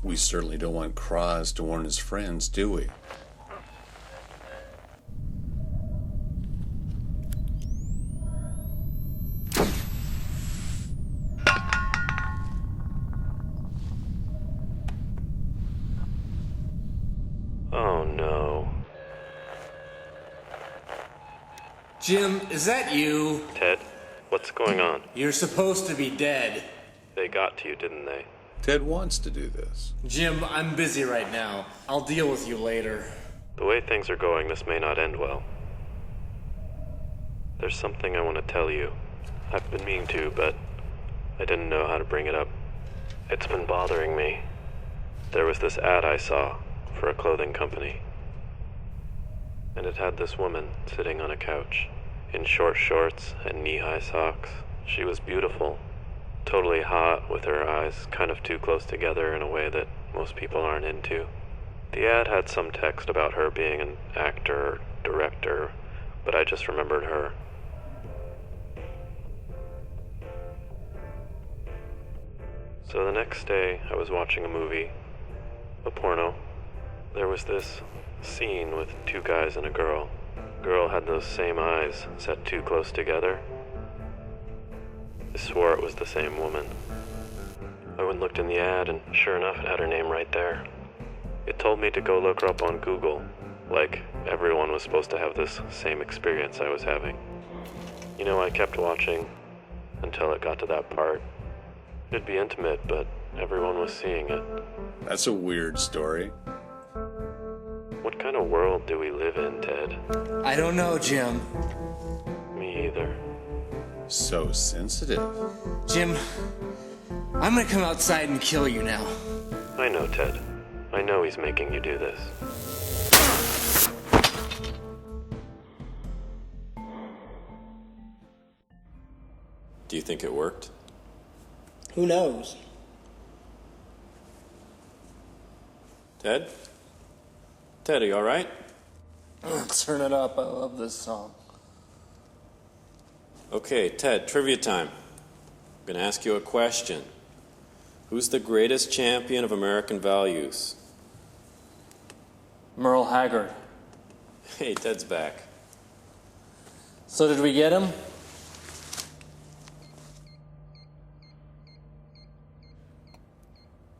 We certainly don't want Cross to warn his friends, do we? Oh no. Jim, is that you? Ted, what's going on? You're supposed to be dead. They got to you, didn't they? Ted wants to do this. Jim, I'm busy right now. I'll deal with you later. The way things are going, this may not end well. There's something I want to tell you. I've been meaning to, but I didn't know how to bring it up. It's been bothering me. There was this ad I saw for a clothing company. And it had this woman sitting on a couch in short shorts and knee-high socks. She was beautiful. Totally hot, with her eyes kind of too close together in a way that most people aren't into. The ad had some text about her being an actor or director, but I just remembered her. So the next day, I was watching a movie, a porno. There was this scene with two guys and a girl. Girl had those same eyes set too close together. I swore it was the same woman. I went and looked in the ad, and sure enough, it had her name right there. It told me to go look her up on Google, like everyone was supposed to have this same experience I was having. You know, I kept watching until it got to that part. It'd be intimate, but everyone was seeing it. That's a weird story. What kind of world do we live in, Ted? I don't know, Jim. Me either. So sensitive. Jim, I'm gonna come outside and kill you now. I know, Ted. I know he's making you do this. Do you think it worked? Who knows? Ted? Ted, are you alright? Turn it up. I love this song. Okay, Ted, trivia time. I'm going to ask you a question. Who's the greatest champion of American values? Merle Haggard. Hey, Ted's back. So did we get him?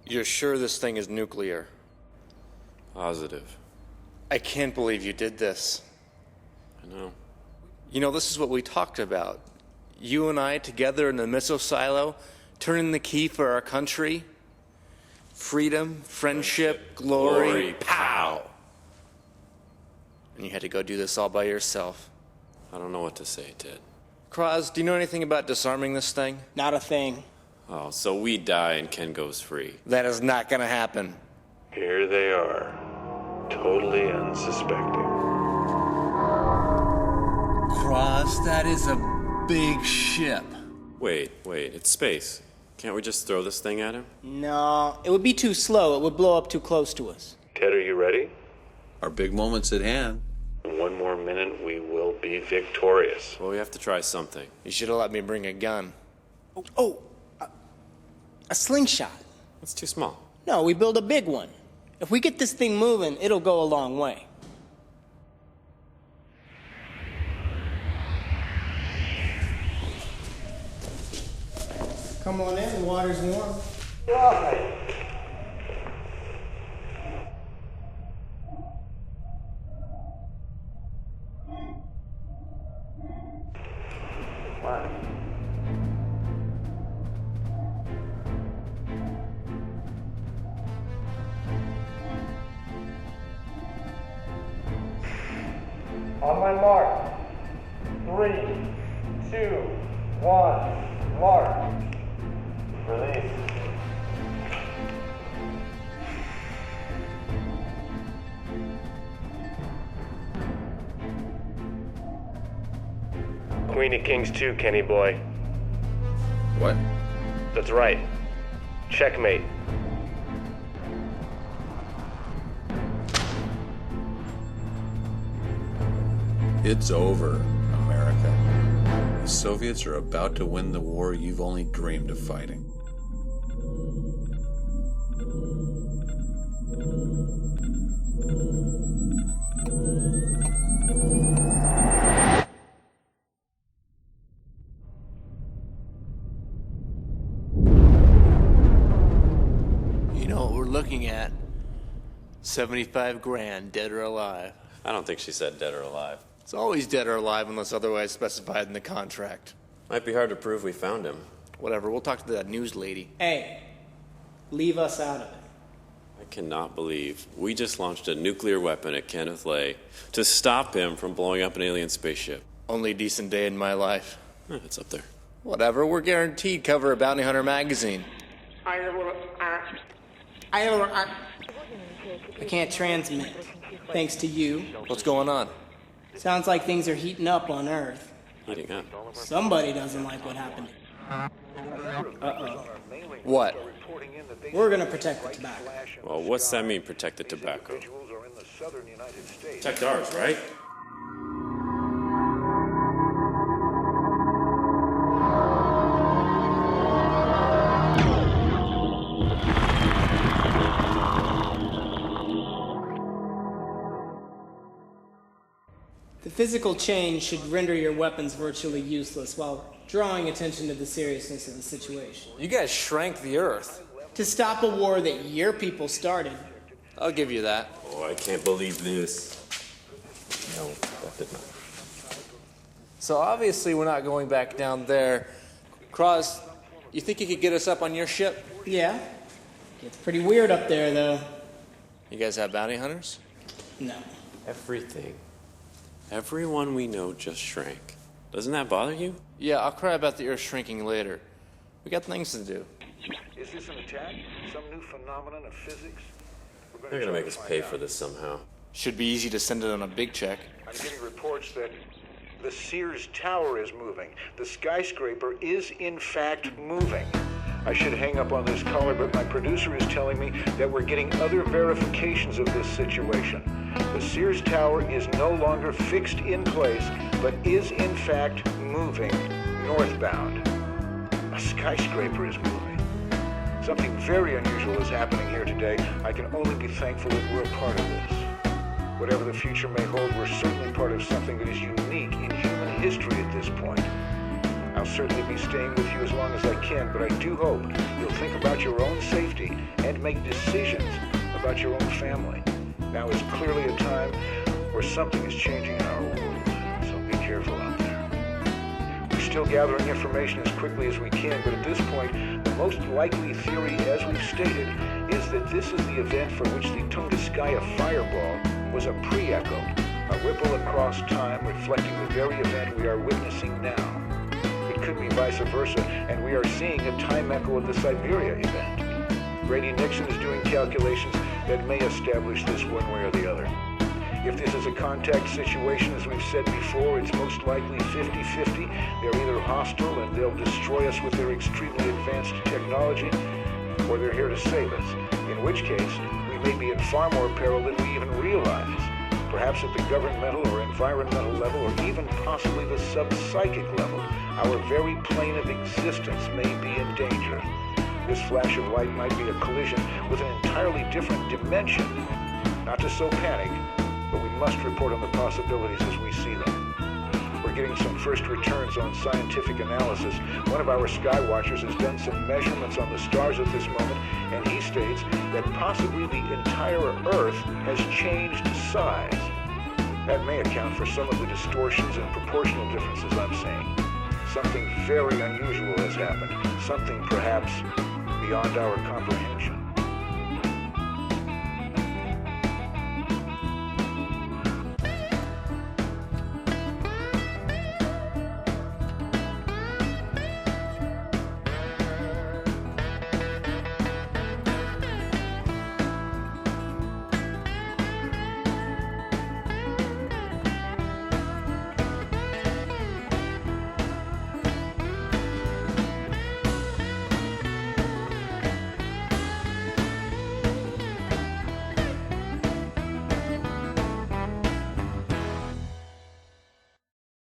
You're sure this thing is nuclear? Positive. I can't believe you did this. I know. You know, this is what we talked about. You and I together in the missile silo, turning the key for our country. Freedom, friendship, glory, pow. And you had to go do this all by yourself. I don't know what to say, Ted. Cross, do you know anything about disarming this thing? Not a thing. Oh, so we die and Ken goes free. That is not going to happen. Here they are, totally unsuspecting. Cross, that is a big ship. Wait, it's space. Can't we just throw this thing at him? No, it would be too slow. It would blow up too close to us. Ted, are you ready? Our big moment's at hand. In one more minute, we will be victorious. Well, we have to try something. You should have let me bring a gun. A slingshot. It's too small. No, we build a big one. If we get this thing moving, it'll go a long way. Come on in, the water's warm. On my mark. 3, 2, 1, mark. Release. Queen of Kings 2, Kennyboy. What? That's right. Checkmate. It's over, America. The Soviets are about to win the war you've only dreamed of fighting. You know what we're looking at? 75 grand, dead or alive. I don't think she said dead or alive. It's always dead or alive unless otherwise specified in the contract. Might be hard to prove we found him. Whatever, we'll talk to that news lady. Hey, leave us out of it. I cannot believe we just launched a nuclear weapon at Kenneth Lay to stop him from blowing up an alien spaceship. Only decent day in my life. It's up there. Whatever, we're guaranteed cover of Bounty Hunter magazine. I can't transmit, thanks to you. What's going on? Sounds like things are heating up on Earth. Heating up? Somebody doesn't like what happened. Uh-oh. What? We're gonna protect the tobacco. Well, what's that mean, protect the tobacco? Protect ours, right? The physical change should render your weapons virtually useless while drawing attention to the seriousness of the situation. You guys shrank the Earth. To stop a war that your people started. I'll give you that. Oh, I can't believe this. No, that did not. So obviously we're not going back down there. Cross, you think you could get us up on your ship? Yeah. It's pretty weird up there, though. You guys have bounty hunters? No. Everything. Everyone we know just shrank. Doesn't that bother you? Yeah, I'll cry about the Earth shrinking later. We got things to do. Is this an attack? Some new phenomenon of physics? They're gonna make us pay for this somehow. Should be easy to send it on a big check. I'm getting reports that the Sears Tower is moving. The skyscraper is, in fact, moving. I should hang up on this caller, but my producer is telling me that we're getting other verifications of this situation. The Sears Tower is no longer fixed in place, but is, in fact, moving northbound. A skyscraper is moving. Something very unusual is happening here today. I can only be thankful that we're a part of this. Whatever the future may hold, we're certainly part of something that is unique in human history at this point. I'll certainly be staying with you as long as I can, but I do hope you'll think about your own safety and make decisions about your own family. Now is clearly a time where something is changing in our world, so be careful out there. We're still gathering information as quickly as we can, but at this point, the most likely theory, as we've stated, is that this is the event for which the Tunguskaya fireball was a pre-echo, a ripple across time reflecting the very event we are witnessing now. It could be vice versa, and we are seeing a time echo of the Siberia event. Brady Nixon is doing calculations that may establish this one way or the other. If this is a contact situation, as we've said before, it's most likely 50-50. They're either hostile and they'll destroy us with their extremely advanced technology, or they're here to save us, in which case we may be in far more peril than we even realize. Perhaps at the governmental or environmental level, or even possibly the sub-psychic level, our very plane of existence may be in danger. This flash of light might be a collision with an entirely different dimension. Not to so panic, but we must report on the possibilities as we see them. We're getting some first returns on scientific analysis. One of our skywatchers has done some measurements on the stars at this moment, and he states that possibly the entire Earth has changed size. That may account for some of the distortions and proportional differences I'm seeing. Something very unusual has happened, something perhaps beyond our comprehension.